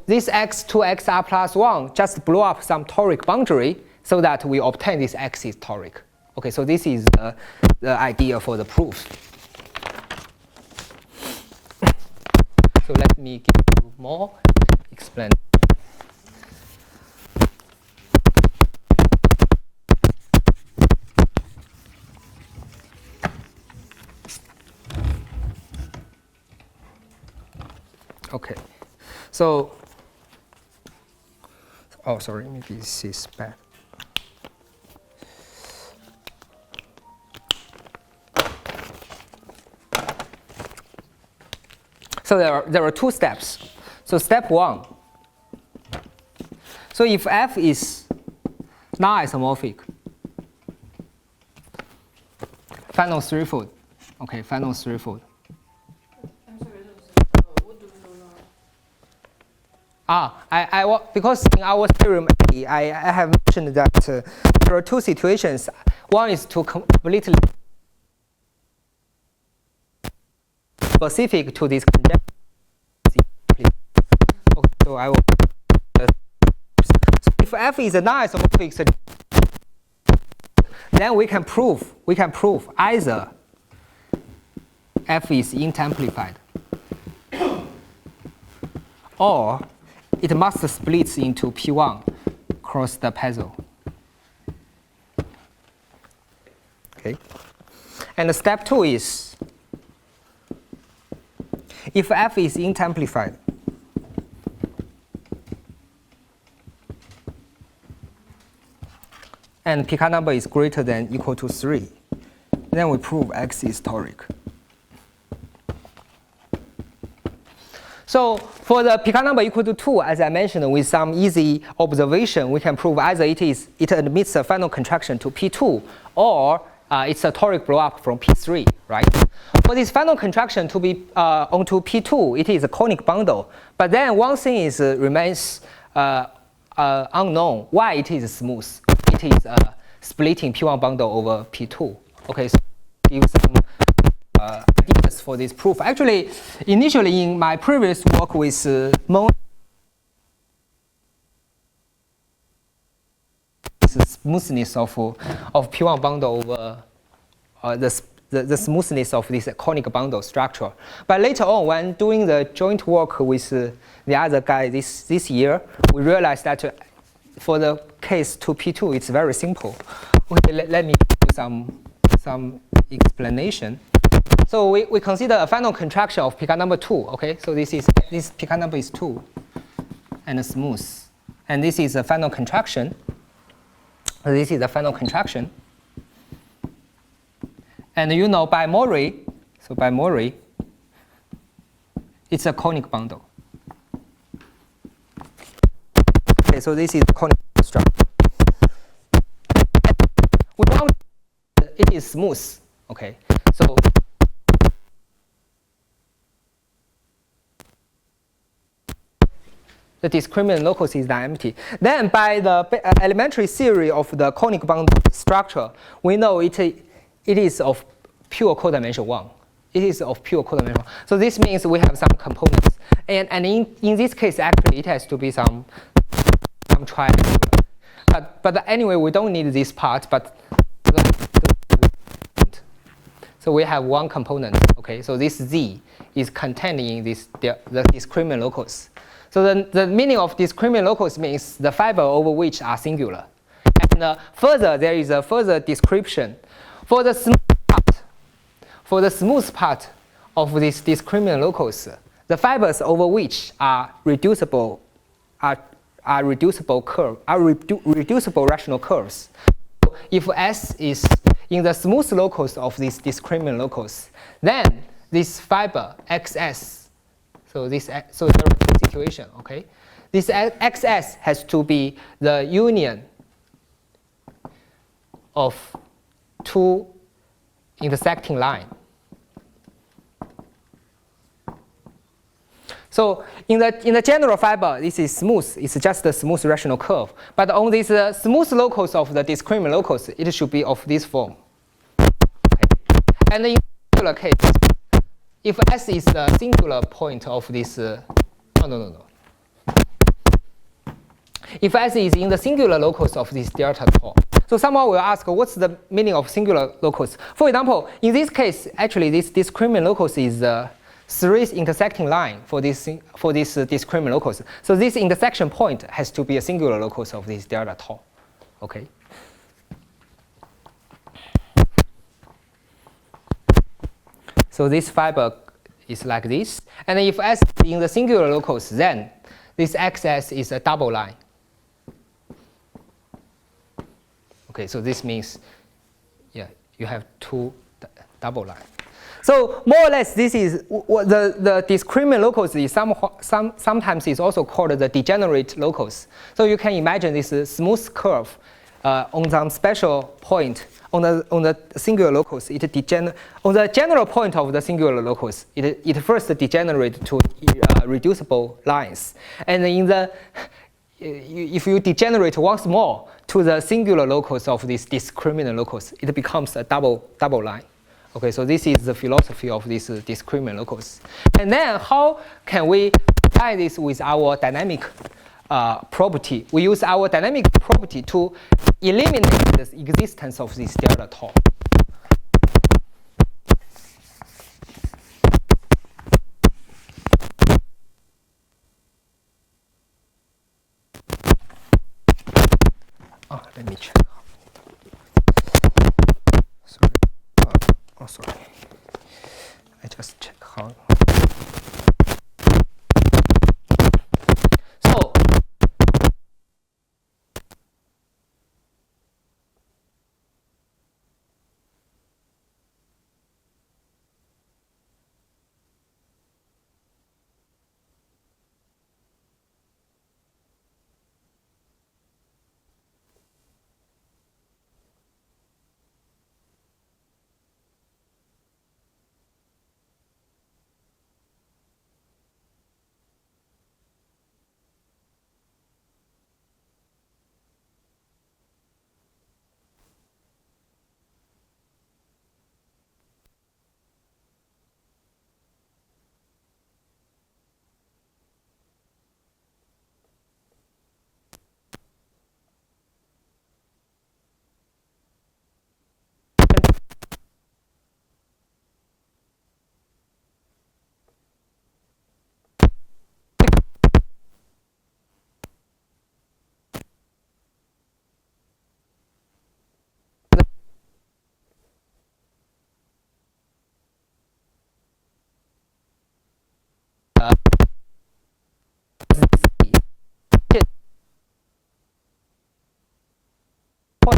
this X2 XR plus 1 just blow up some toric boundary so that we obtain this X is toric. Okay, so this is the idea for the proof. So let me give you more explain. Okay, so, oh sorry, maybe this is bad. So there are 2 steps. So step 1. So if F is non-isomorphic, final threefold. Okay, final threefold. I'm sorry, what do we know now? Because in our theorem A, I have mentioned that there are 2 situations. One is to completely specific to this conjecture. Okay, so I will. So if F is a non-isomorphic, then we can prove either F is int-amplified, or it must split into P1 across the puzzle. Okay, and step 2 is if F is int-amplified, and Picard number is greater than equal to 3, then we prove X is toric. So for the Picard number equal to 2, as I mentioned, with some easy observation, we can prove either it admits a final contraction to P2, or it's a toric blow-up from P3, right? For this final contraction to be onto P2, it is a conic bundle. But then one thing remains unknown, why it is smooth. It is splitting P1 bundle over P2. Okay, so give some ideas for this proof. Actually, initially in my previous work with the smoothness of P1 bundle over the smoothness of this conic bundle structure. But later on, when doing the joint work with the other guy this year, we realized that for the case to P2, it's very simple. Okay, let me do some explanation. So we consider a final contraction of Picard number 2. Okay, so this Picard number is 2, and smooth. and this is the final contraction. This is the final contraction. And you know by Mori, so by Mori, it's a conic bundle. Okay, so this is the conic structure. We want it is smooth. Okay, so the discriminant locus is empty. Then by the elementary theory of the conic bundle structure, we know it is of pure codimension 1. It is of pure codimension 1. So this means we have some components. And in this case, actually, it has to be some triangular. But anyway, we don't need this part. So we have one component. Okay, so this Z is contained in the discriminant locus. So the meaning of discriminant locus means the fiber over which are singular. And further, there is a further description. For the smooth part of this discriminant locus, the fibers over which are reducible reducible rational curves. So if S is in the smooth locus of this discriminant locus, then this fiber XS. So there are two situations, okay? This XS has to be the union of two intersecting lines. So in the general fiber, this is smooth. It's just a smooth rational curve. But on this smooth locus of the discriminant locus, it should be of this form. Okay. And in particular case, if S is the singular point of this, no. If S is in the singular locus of this delta tau, so someone will ask, what's the meaning of singular locus? For example, in this case, actually, this discriminant locus is 3 intersecting line for this discriminant locus. So this intersection point has to be a singular locus of this delta tau. Okay. So this fiber is like this. And if S is in the singular locus, then this XS is a double line. Okay, so this means, yeah, you have two double lines. So more or less, this is the discriminant locus is sometimes is also called the degenerate locus. So you can imagine this smooth curve on some special point on the singular locus. On the general point of the singular locus, it first degenerates to reducible lines, and if you degenerate once more to the singular locus of this discriminant locus, it becomes a double line. Okay, so this is the philosophy of this discriminant locus. And then how can we apply this with our dynamic property? We use our dynamic property to eliminate the existence of this delta tau. Let me check. Sorry. I just check how. So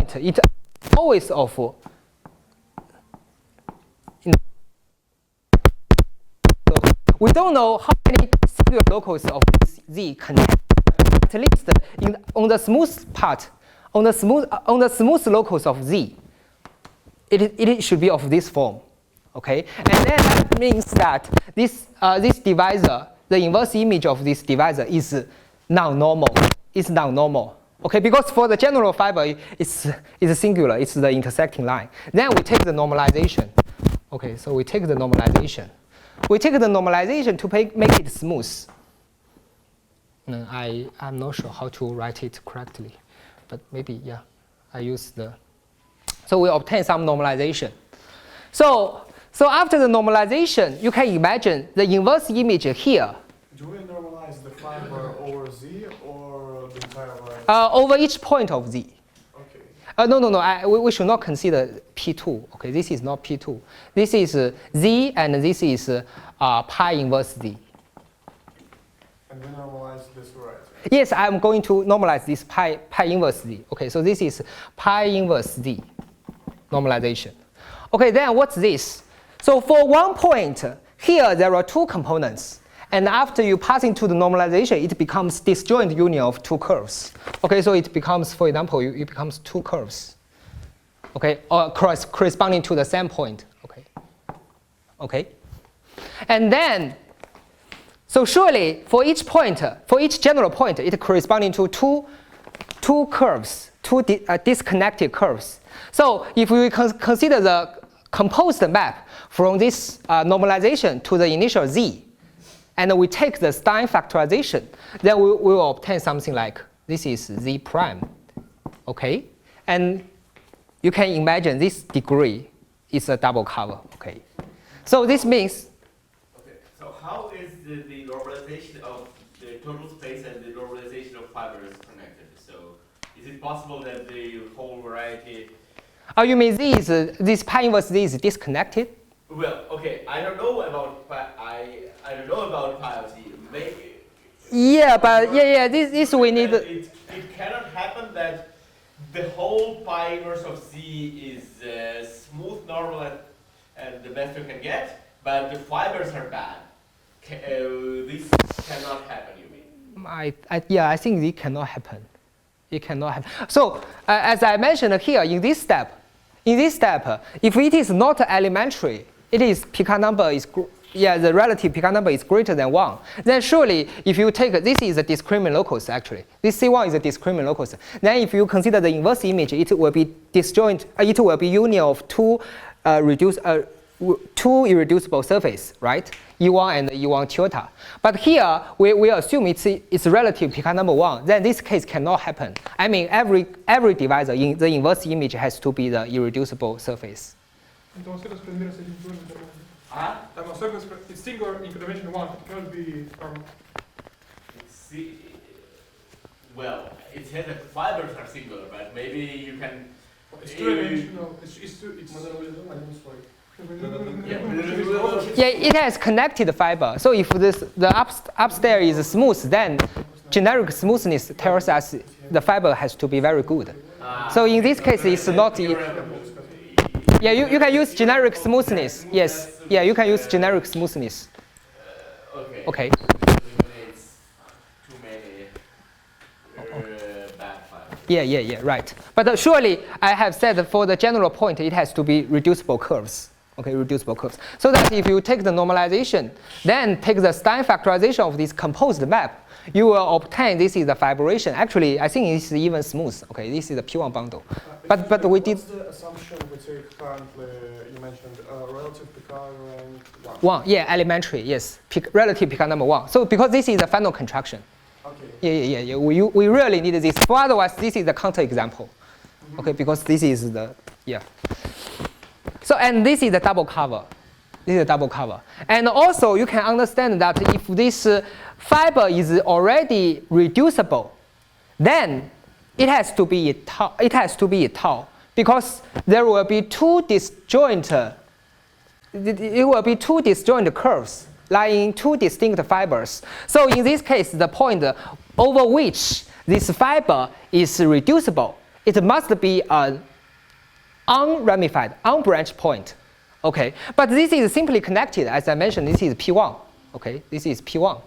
point, it always of we don't know how many singular locals of this Z connect. At least on the smooth part, on the smooth locals of Z, it should be of this form. Okay, and then that means that this divisor, the inverse image of this divisor is non-normal. It's non-normal. Okay, because for the general fiber, it's singular. It's the intersecting line. Then we take the normalization. Okay, so we take the normalization. We take the normalization to make it smooth. I'm not sure how to write it correctly, but maybe, yeah, I use the. So we obtain some normalization. So after the normalization, you can imagine the inverse image here. Do we normalize the fiber over Z or the entire variety? Over each point of Z. Okay. No, we should not consider P2. Okay, this is not P2. This is Z and this is pi inverse Z. And we normalize this variety. Yes, I'm going to normalize this pi inverse Z. Okay, so this is pi inverse Z normalization. Okay, then what's this? So for one point, here there are two components. And after you pass into the normalization, it becomes disjoint union of two curves. Okay, so it becomes, for example, it becomes two curves. Okay, or corresponding to the same point. Okay. Okay. And then, so surely for each point, for each general point, it corresponding to two curves, two disconnected curves. So if we consider the composed map from this normalization to the initial Z, and we take the Stein factorization, then we will obtain something like this is Z prime. Okay? And you can imagine this degree is a double cover. Okay? So this means. Okay, so how is the normalization of the total space and the normalization of fibers connected? So is it possible that the whole variety. Oh, you mean this pi inverse Z is disconnected? Well, okay, I don't know about I don't know about pi of Z. Maybe. Yeah, but yeah, this we need. It cannot happen that the whole pi inverse of Z is smooth, normal, and the best you can get, but the fibers are bad. This cannot happen, you mean? I think it cannot happen. It cannot happen. So as I mentioned here, in this step, if it is not elementary, it is Picard number is the relative Picard number is greater than 1. Then surely, if you take this is a discriminant locus actually. This C1 is a discriminant locus. Then if you consider the inverse image, it will be disjoint. It will be union of two irreducible surface, right? E1 and E1 tilde. But here we assume it's relative Picard number 1. Then this case cannot happen. I mean every divisor in the inverse image has to be the irreducible surface. It's singular in dimension 1. It cannot be from. Well, it says that fibers are singular, but maybe you can. It's two-dimensional. Yeah, it has connected fiber. So if the upstairs is smooth, then generic smoothness tells us the fiber has to be very good. So in this case, it's not. Yeah, you can use generic smoothness. Yes. Yeah, you can use generic smoothness. Okay. Okay. It's too many bad fibers. Yeah, right. But surely I have said for the general point, it has to be reducible curves. Okay, reducible curves. So that if you take the normalization, then take the Stein factorization of this composed map, you will obtain this is the fibration. Actually, I think this is even smooth. Okay, this is the P1 bundle. But we did. What's the assumption we take currently? You mentioned relative Picard rank 1. Yeah, elementary. Yes, relative Picard number 1. So because this is a final contraction. Okay. Yeah. We really need this. For otherwise, this is the counterexample. Okay, because this is the So and this is the double cover. This is a double cover. And also you can understand that if this fiber is already reducible, then it has to be tau because there will be two disjoint curves lying two distinct fibers. So in this case, the point over which this fiber is reducible it must be an unramified, unbranched point. Okay, but this is simply connected. As I mentioned, this is P1. Okay, this is P1.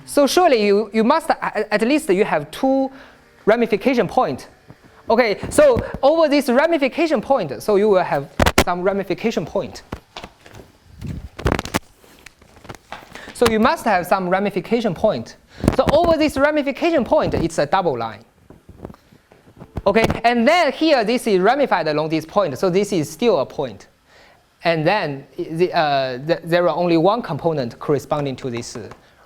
So surely you must, at least you have 2 ramification points. Okay, so over this ramification point, so you will have some ramification point. So you must have some ramification point. So over this ramification point, it's a double line. Okay, and then here this is ramified along this point, so this is still a point. And then there are only one component corresponding to this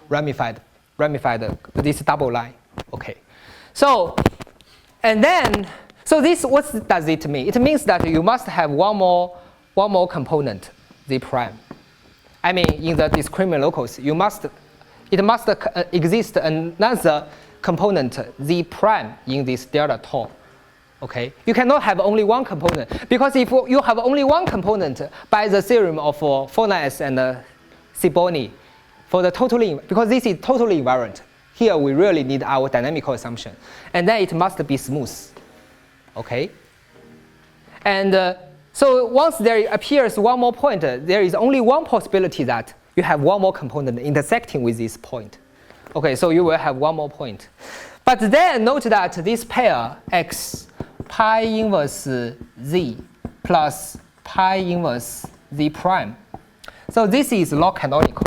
ramified, this double line. Okay, so and then so this, what does it mean? It means that you must have one more component, z prime. I mean, in the discriminant locus, it must exist another component z prime in this delta tau. Okay, you cannot have only one component, because if you have only one component by the theorem of Fordyce and Sibony, for the totally, because this is totally invariant. Here we really need our dynamical assumption, and then it must be smooth. Okay, and so once there appears one more point, there is only one possibility that you have one more component intersecting with this point. Okay, so you will have one more point. But then note that this pair x pi inverse z plus pi inverse z prime. So this is log canonical,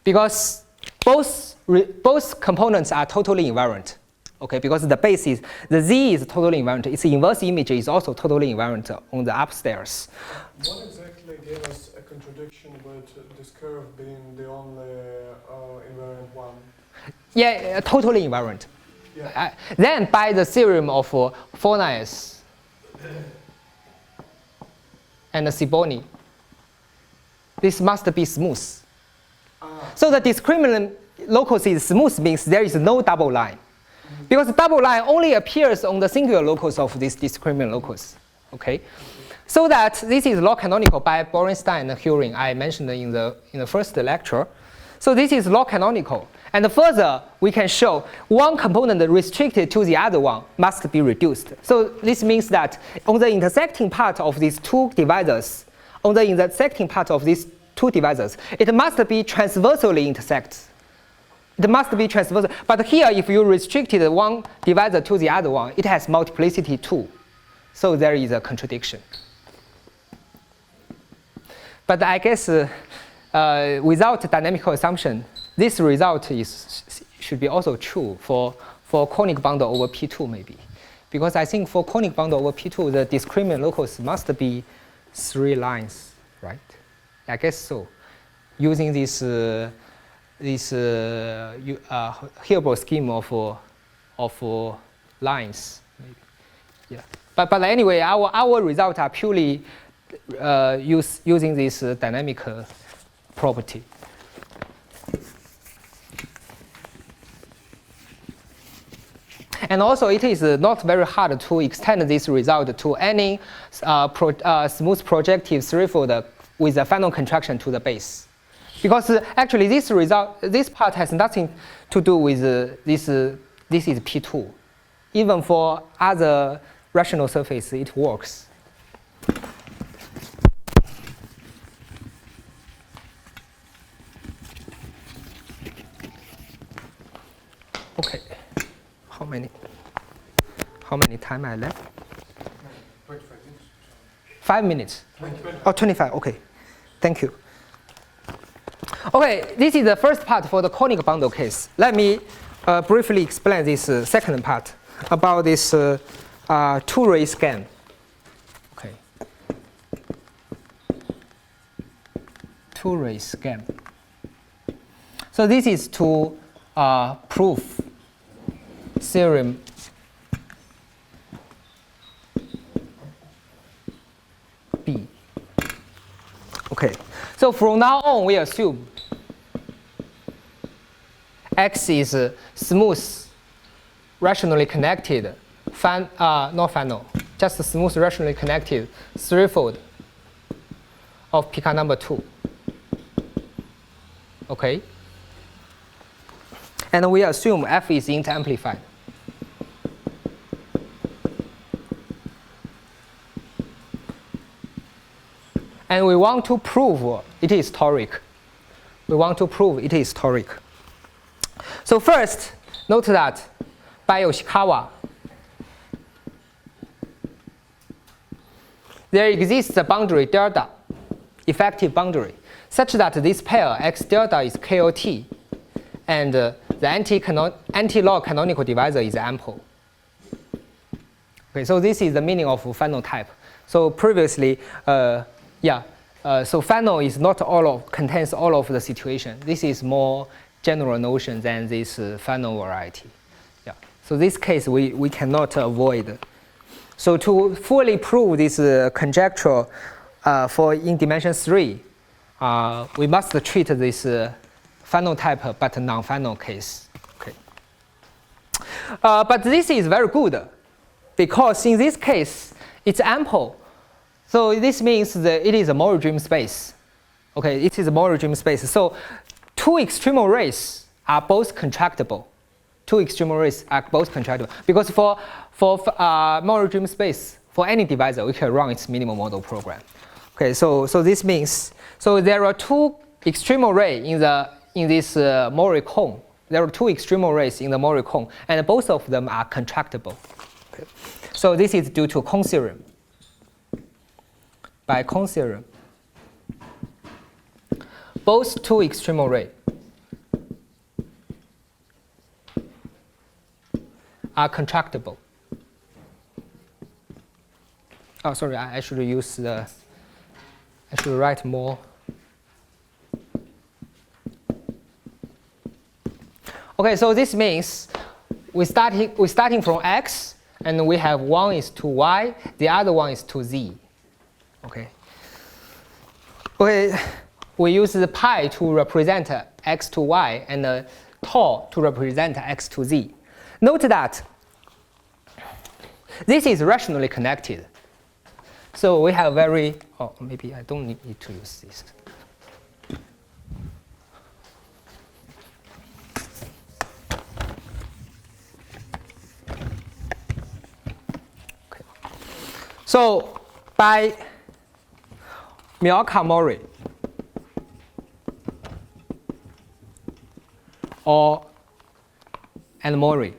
because both components are totally invariant. Okay, because the base is, the z is totally invariant. Its inverse image is also totally invariant on the upstairs. What exactly gave us a contradiction with this curve being the only invariant one? Yeah, totally invariant. Yeah. Then by the theorem of Fordyce and Sibony, this must be smooth. So the discriminant locus is smooth, means there is no double line. Because the double line only appears on the singular locus of this discriminant locus. Okay? So that this is log canonical by Borenstein and Hurin, I mentioned in the first lecture. So this is log canonical. And further, we can show one component restricted to the other one must be reduced. So this means that on the intersecting part of these two divisors, it must be transversally intersect. It must be transversal. But here, if you restricted one divisor to the other one, it has multiplicity 2. So there is a contradiction. But I guess without dynamical assumption, this result should be also true for conic bundle over P2 maybe. Because I think for conic bundle over P2, the discriminant locus must be 3 lines, right? I guess so. Using this Hilbert scheme of lines, maybe. Yeah. But anyway, our results are purely using this dynamic property. And also, it is not very hard to extend this result to any smooth projective threefold with a final contraction to the base. Because actually, this part has nothing to do with this is P2. Even for other rational surface, it works. Okay. How many time I left? 25 minutes. 5 minutes. 25. Okay. Thank you. Okay, this is the first part for the conic bundle case. Let me briefly explain this second part about this two-ray scan. Okay. Two-ray scan. So this is to prove theorem B. Okay. So from now on, we assume X is smooth, rationally connected, not final, just smooth, rationally connected threefold of Picard number 2. Okay? And we assume F is inter-amplified. and we want to prove it is historic. We want to prove it is historic. So first, note that by Yoshikawa, there exists a boundary delta, effective boundary, such that this pair x delta is KOT, and the anti-log canonical divisor is ample. Okay, so this is the meaning of final type. So previously, so final is not contains all of the situation. This is more general notion than this final variety. Yeah. So this case we cannot avoid. So to fully prove this conjecture in dimension 3, we must treat this final type but non-final case. Okay. But this is very good because in this case it's ample. So this means that it is a Mori dream space. Okay, it is a Mori dream space. So two extreme arrays are both contractible. Two extreme arrays are both contractible because for Mori dream space, for any divisor, we can run its minimal model program. Okay, so this means there are two extreme arrays in this Mori cone. There are two extreme arrays in the Mori cone, and both of them are contractible. Okay. So this is due to cone theorem. By cone theorem, both two extreme arrays are contractible. Oh, sorry, I should use I should write more. Okay, so this means we're starting from x, and we have one is to y, the other one is to z. Okay. We use the pi to represent x to y and tau to represent x to z. Note that this is rationally connected. So we have maybe I don't need to use this. Okay. So by Miyaka-Mori and Mori,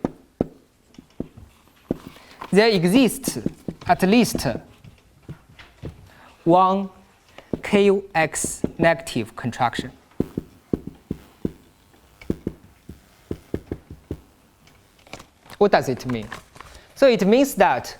there exists at least one KX negative contraction. What does it mean? So it means that,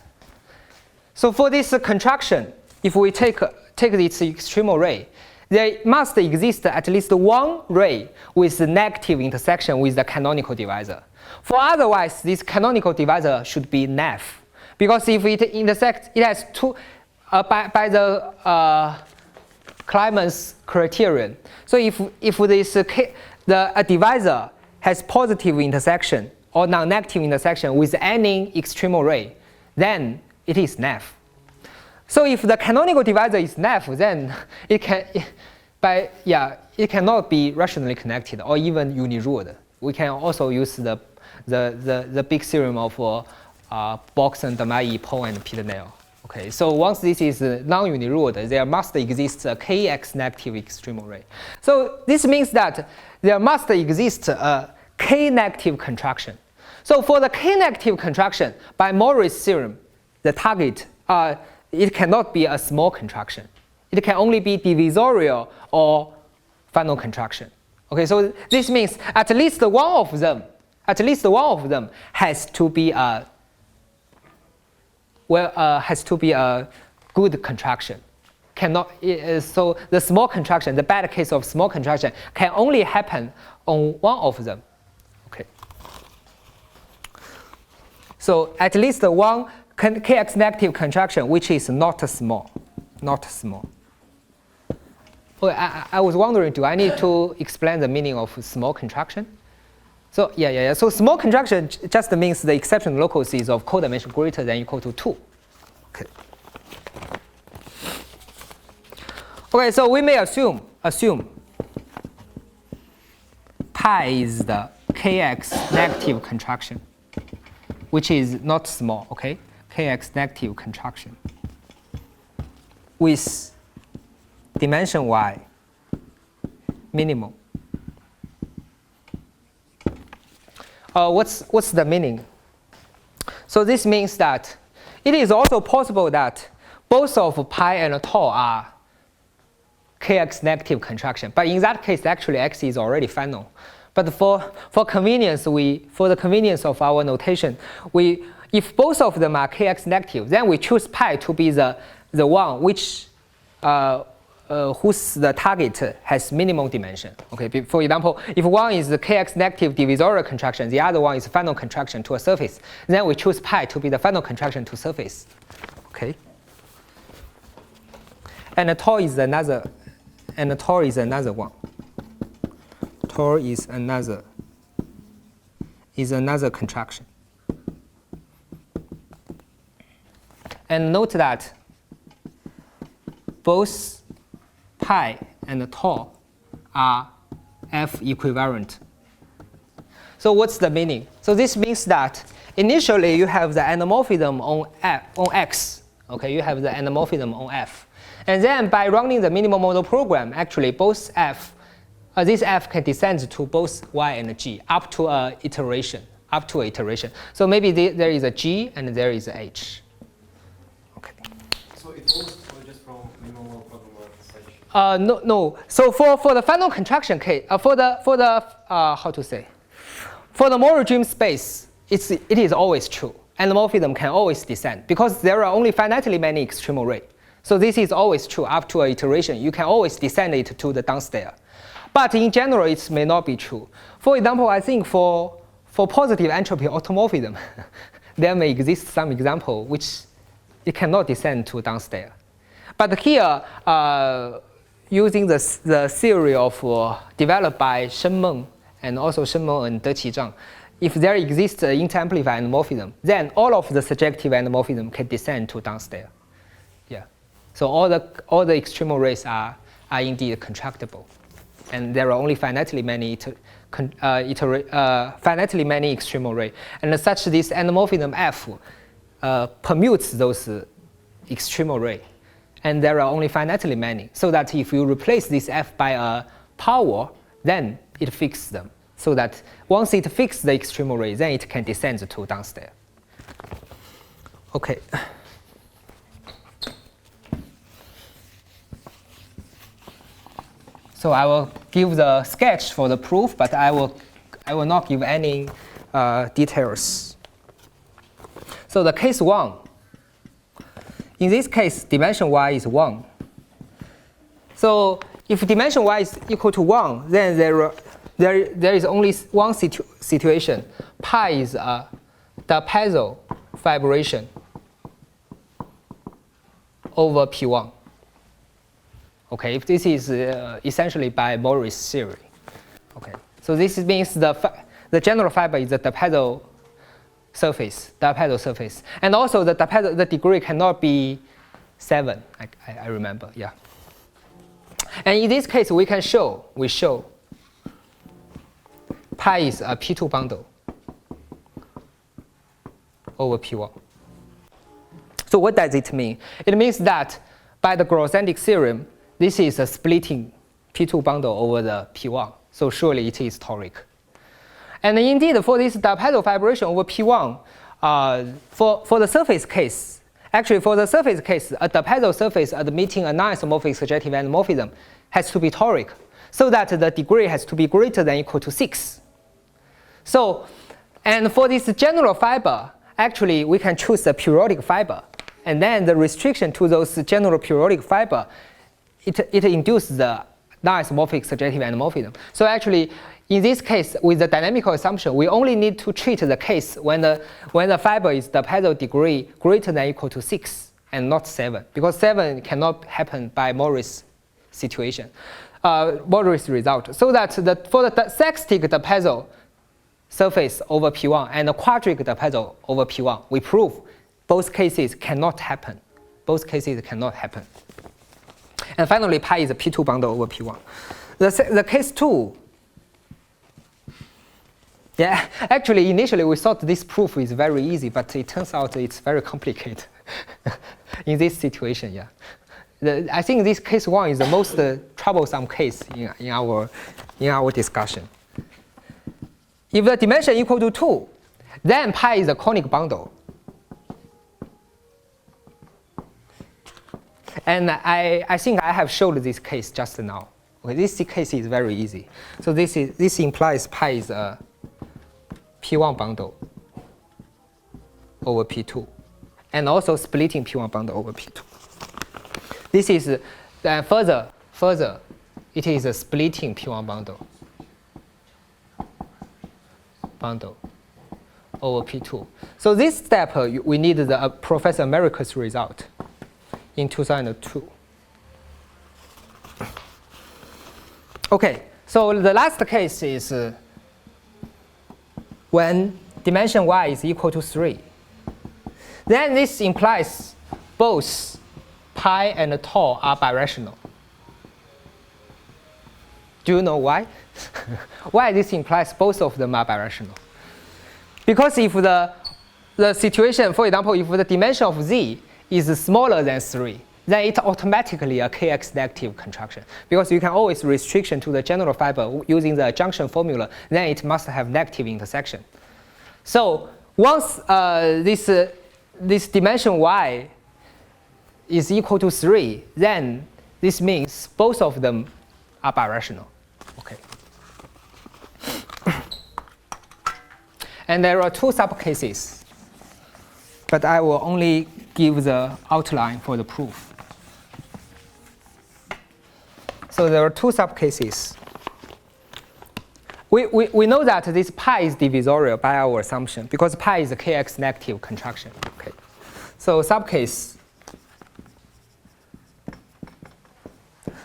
so for this contraction, if we take this extreme array, there must exist at least one ray with a negative intersection with the canonical divisor. For otherwise, this canonical divisor should be NAF. Because if it intersects, it has two, by the Kleiman's criterion. So if this a divisor has positive intersection or non-negative intersection with any extreme array, then it is NAF. So if the canonical divisor is NAF, then it cannot be rationally connected or even uniruled. We can also use the big theorem of Boxon, Damayi, Poe, and Peter-Nail. Okay, so once this is non-uniruled, there must exist a kx negative extreme array. So this means that there must exist a k negative contraction. So for the k negative contraction, by Mori's theorem, the target it cannot be a small contraction. It can only be divisorial or final contraction. Okay, so this means at least one of them has to be a good contraction. So the small contraction, the bad case of small contraction, can only happen on one of them. Okay. So at least one kx negative contraction which is not small. Okay, I was wondering, do I need to explain the meaning of small contraction? So yeah. So small contraction just means the exception locus is of codimension greater than or equal to 2. Okay, so we may assume pi is the kx negative contraction, which is not small. Okay, kx negative contraction with dimension y minimum. What's the meaning? So this means that it is also possible that both of pi and tau are kx negative contraction. But in that case, actually x is already final. But for convenience, for the convenience of our notation, if both of them are kx negative, then we choose pi to be the one which whose the target has minimum dimension. Okay, for example, if one is the kx negative divisorial contraction, the other one is final contraction to a surface, then we choose pi to be the final contraction to surface. Okay. And tau is another one. Tau is another contraction. And note that both pi and tau are F equivalent. So what's the meaning? So this means that initially you have the endomorphism on X. Okay, you have the endomorphism on F. And then by running the minimal model program, actually both F, this F can descend to both Y and G up to an iteration. So maybe there is a G and there is a H. Okay. So it goes just from minimal model program or such? No. So for the final contraction case, for the Moore dream space, it is always true. Endomorphism can always descend because there are only finitely many extreme array. So this is always true up to an iteration. You can always descend it to the downstairs. But in general, it may not be true. For example, I think for positive entropy automorphism, there may exist some example which it cannot descend to downstairs. But here, using the theory of developed by Shenmeng and also Shenmeng and De Qizhang, if there exists an inter-amplified endomorphism, then all of the surjective endomorphism can descend to downstairs. Yeah. So all the extreme arrays are indeed contractible, and there are only finitely many extreme array, and as such this endomorphism F permutes those extreme array, and there are only finitely many. So that if you replace this F by a power, then it fixes them. So that once it fixes the extreme array, then it can descend to downstairs. Okay. So I will give the sketch for the proof, but I will not give any details. So the case 1. In this case, dimension y is 1. So if dimension y is equal to 1, then there is only one situation. Pi is a diapason fibration over P1. Okay, if this is essentially by Morris theory. Okay, so this means the general fiber is the diapason surface, and also the degree cannot be 7. I remember, yeah. And in this case, we show pi is a P2 bundle over P1. So what does it mean? It means that by the Grothendieck theorem, this is a splitting P2 bundle over the P1. So surely it is toric. And indeed, for this diapason fibration over P1, for the surface case, actually for the surface case, a diapason surface admitting a non-isomorphic surjective endomorphism has to be toric, so that the degree has to be greater than or equal to 6. So, and for this general fiber, actually we can choose the periodic fiber, and then the restriction to those general periodic fiber, it induces the non-isomorphic surjective endomorphism. So actually, in this case, with the dynamical assumption, we only need to treat the case when the fiber is the diapason degree greater than or equal to 6 and not 7, because 7 cannot happen by Morris situation, Morris result. So that for the sextic diapason surface over P1 and the quadric diapason over P1, we prove both cases cannot happen. And finally, pi is a P2 bundle over P1. The case 2. Yeah, actually, initially we thought this proof is very easy, but it turns out it's very complicated in this situation. Yeah, I think this case 1 is the most troublesome case in our discussion. If the dimension equal to 2, then pi is a conic bundle. And I think I have showed this case just now. Okay, this case is very easy. So this implies pi is a P1 bundle over P2, and also splitting P1 bundle over P2. This is further, it is a splitting P1 bundle over P2. So this step, we need the Professor America's result in 2002. Okay, so the last case is when dimension y is equal to 3. Then this implies both pi and tau are birational. Do you know why? Why this implies both of them are birational? Because if the situation, for example, if the dimension of z is smaller than 3, then it's automatically a kx negative contraction. Because you can always restriction to the general fiber using the adjunction formula, then it must have negative intersection. So once this dimension y is equal to 3, then this means both of them are birational. Okay. And there are 2 subcases, but I will only give the outline for the proof. So there are 2 subcases. We know that this pi is divisorial by our assumption because pi is a kx negative contraction. Okay. So subcase.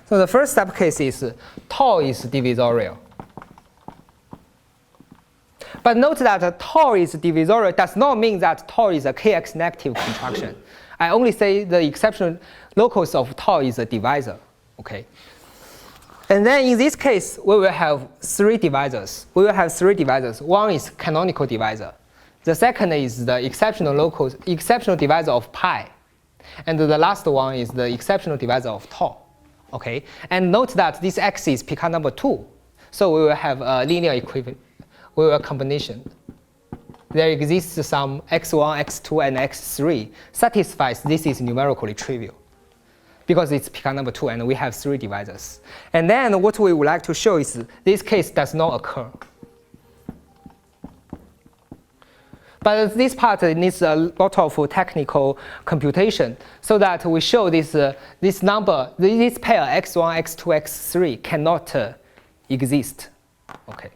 So the first subcase is tau is divisorial. But note that tau is divisorial does not mean that tau is a kx negative contraction. I only say the exceptional locus of tau is a divisor. Okay. And then in this case, we will have 3 divisors. We will have 3 divisors. One is canonical divisor. The second is the exceptional divisor of pi. And the last one is the exceptional divisor of tau. Okay. And note that this x is Picard number 2. So we will have a linear equivalent. We will have a combination. There exists some x1, x2, and x3 satisfies this is numerically trivial, because it's Picard number 2 and we have 3 divisors. And then what we would like to show is this case does not occur. But this part needs a lot of technical computation so that we show this number, this pair x1, x2, x3 cannot exist. Okay.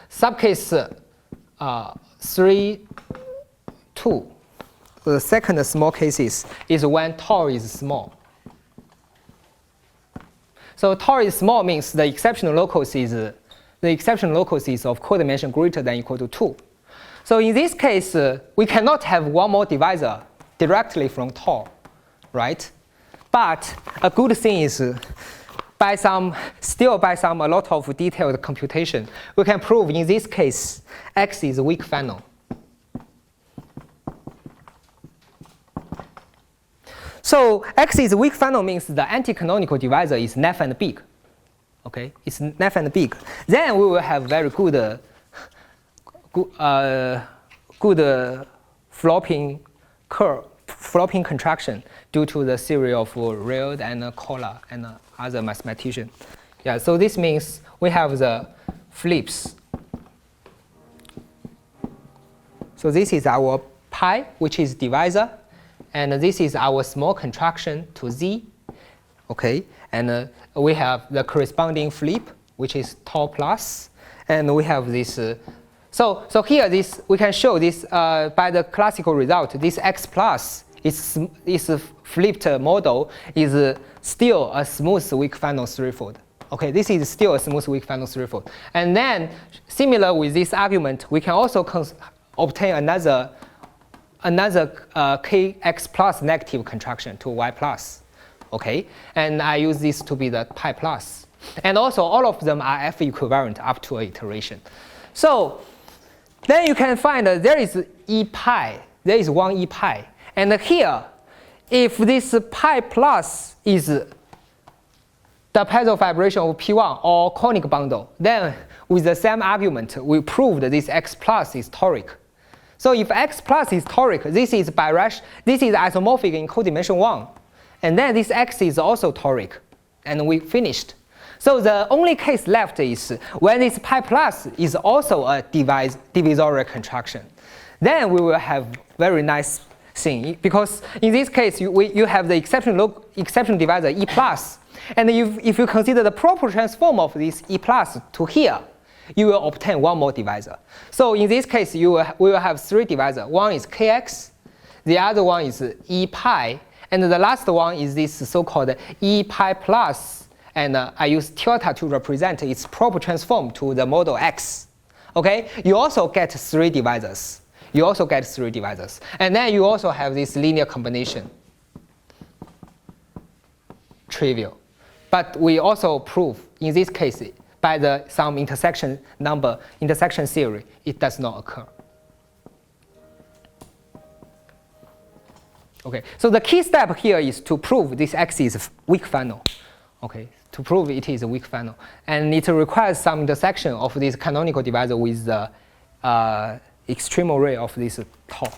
Subcase 3, 2. The second small case is when tau is small. So tau is small means the exceptional locus is of codimension greater than or equal to 2. So in this case, we cannot have one more divisor directly from tau, right? But a good thing is by a lot of detailed computation, we can prove in this case x is weak Fanon. So x is weak Fanon means the anti-canonical divisor is Neff and big. Okay, it's Neff and big. Then we will have very good flopping contraction due to the theory of Reid and Kohler and other mathematicians. Yeah, so this means we have the flips. So this is our pi, which is divisor, and this is our small contraction to z. Okay, and we have the corresponding flip, which is tau plus, and we have this. So here we can show this by the classical result. This x plus is flipped model is still a smooth weak Fanon threefold. Okay, this is still a smooth weak Fanon threefold. And then similar with this argument, we can also obtain another kx plus negative contraction to y plus. Okay, and I use this to be the pi plus. And also all of them are F equivalent up to an iteration. So then you can find there is e pi, there is one e pi. And here, if this pi plus is the Peso vibration of P1 or conic bundle, then with the same argument, we proved this X plus is toric. So if X plus is toric, this is isomorphic in codimension 1. And then this X is also toric. And we finished. So the only case left is when this pi plus is also a divisorial contraction. Then we will have very nice thing, because in this case you have the exception divisor E plus, and if you consider the proper transform of this E plus to here, you will obtain one more divisor. So in this case we will have 3 divisors. One is Kx, the other one is E pi, and the last one is this so-called E pi plus, and I use tilde to represent its proper transform to the model X. Okay, you also get 3 divisors. And then you also have this linear combination. Trivial. But we also prove, in this case, by some intersection theory, it does not occur. Okay, so the key step here is to prove this X is weak final. Okay, to prove it is a weak final. And it requires some intersection of this canonical divisor with the extreme array of this tau.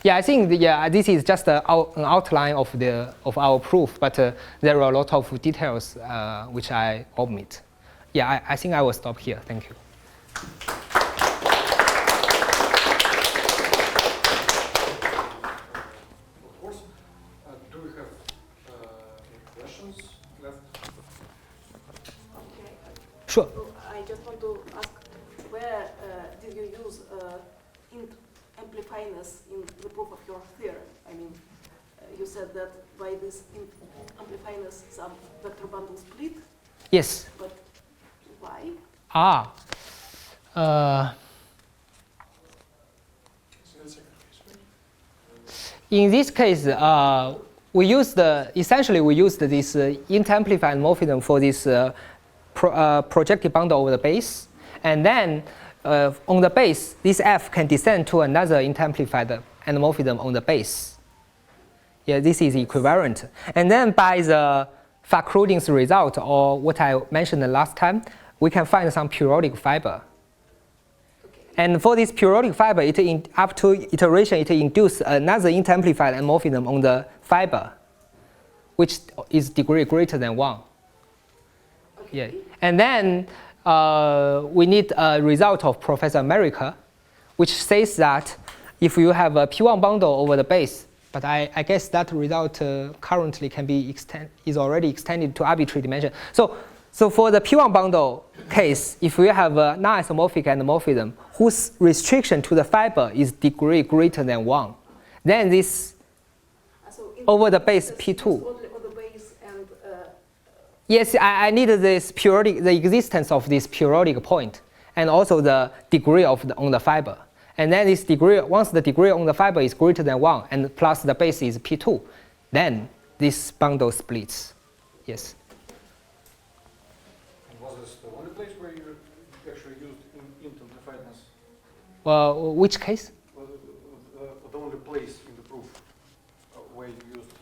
Yeah, I think this is just an outline of our proof, but there are a lot of details which I omit. Yeah, I think I will stop here. Thank you. Of course. Do we have any questions left? Okay. Sure. I just want to ask, where did you use int amplifyness in the proof of your theorem? I mean, you said that by this int amplifyness some vector bundle split. Yes. But why? In this case, we used this int amplified morphism for this projective bundle over the base, and then on the base, this F can descend to another int amplified endomorphism on the base. Yeah, this is equivalent. And then by the Fakrudin's result, or what I mentioned the last time, we can find some periodic fiber. Okay. And for this periodic fiber, up to iteration, it induces another int amplified endomorphism on the fiber, which is degree greater than 1. Okay. Yeah. And then we need a result of Professor America, which says that if you have a P1 bundle over the base, but I guess that result currently can be is already extended to arbitrary dimension. So for the P1 bundle case, if we have a non-isomorphic endomorphism whose restriction to the fiber is degree greater than 1, then this over the base P2. Only on the base and yes, I need this the existence of this periodic point, and also the degree on the fiber. And then this degree, once the degree on the fiber is greater than 1, and plus the base is P2, then this bundle splits. Yes. And was this the only place where you actually used int amplifiedness? Well, which case? The only place in the proof where you used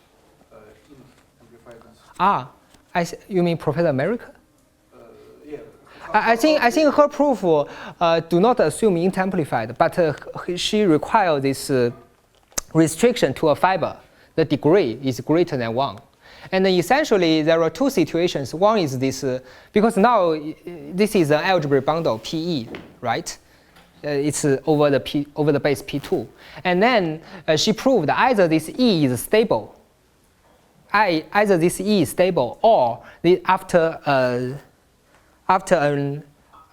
int amplifiedness. You mean Professor America? Yeah. I think her proof do not assume int amplified, but she requires this restriction to a fiber. The degree is greater than 1. And then essentially there are 2 situations. One is this, because now this is an algebraic bundle PE, right? It's over the base P2. And then she proved either this E is stable, either this E is stable, or after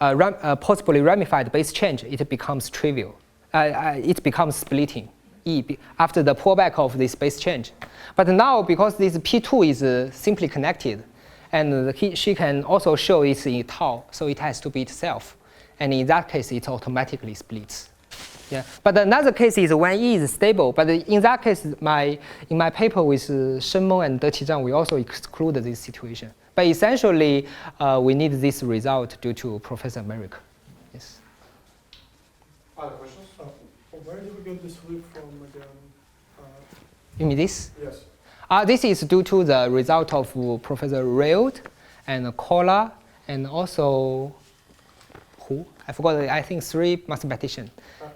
a possibly ramified base change, it becomes trivial. It becomes splitting after the pullback of this base change. But now, because this P2 is simply connected, and she can also show it's in tau, so it has to be itself. And in that case, it automatically splits. Yeah. But another case is when E is stable. But in that case, in my paper with Shenmeng and Deti Zhang, we also exclude this situation. But essentially, we need this result due to Professor America. Yes. Other questions? Where do we get this leap from again? You mean this? Yes. This is due to the result of Professor Railed and Kola and also who? I forgot, I think 3 mathematicians.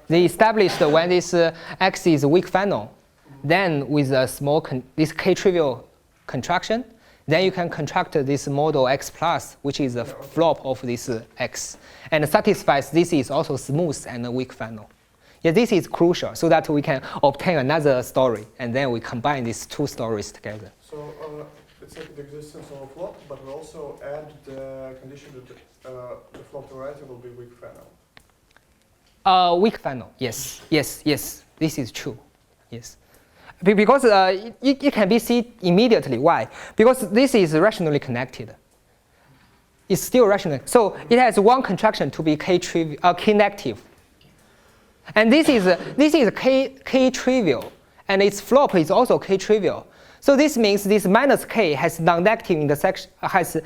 They established when this X is weak final, then with a small, this K-trivial contraction, then you can contract this model X plus, which is a flop of this X, and satisfies this is also smooth and weak final. Yeah, this is crucial so that we can obtain another story, and then we combine these 2 stories together. So it's like the existence of a flop, but we also add the condition that the flop variety will be weak final. Weak final, yes, yes, yes, this is true, yes. Because it can be seen immediately. Why? Because this is rationally connected. It's still rational. So it has one contraction to be K-negative. And this is K-trivial, and its flop is also K-trivial. So this means this minus K has non-negative intersection, has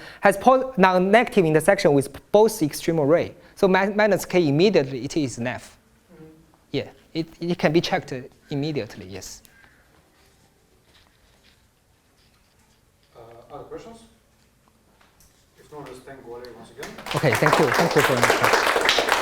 non-negative intersection with both extreme array. So minus K immediately it is NF. Yeah, it can be checked immediately. Yes. Other questions? If not, just thank Valery once again. Okay, thank you. Thank you for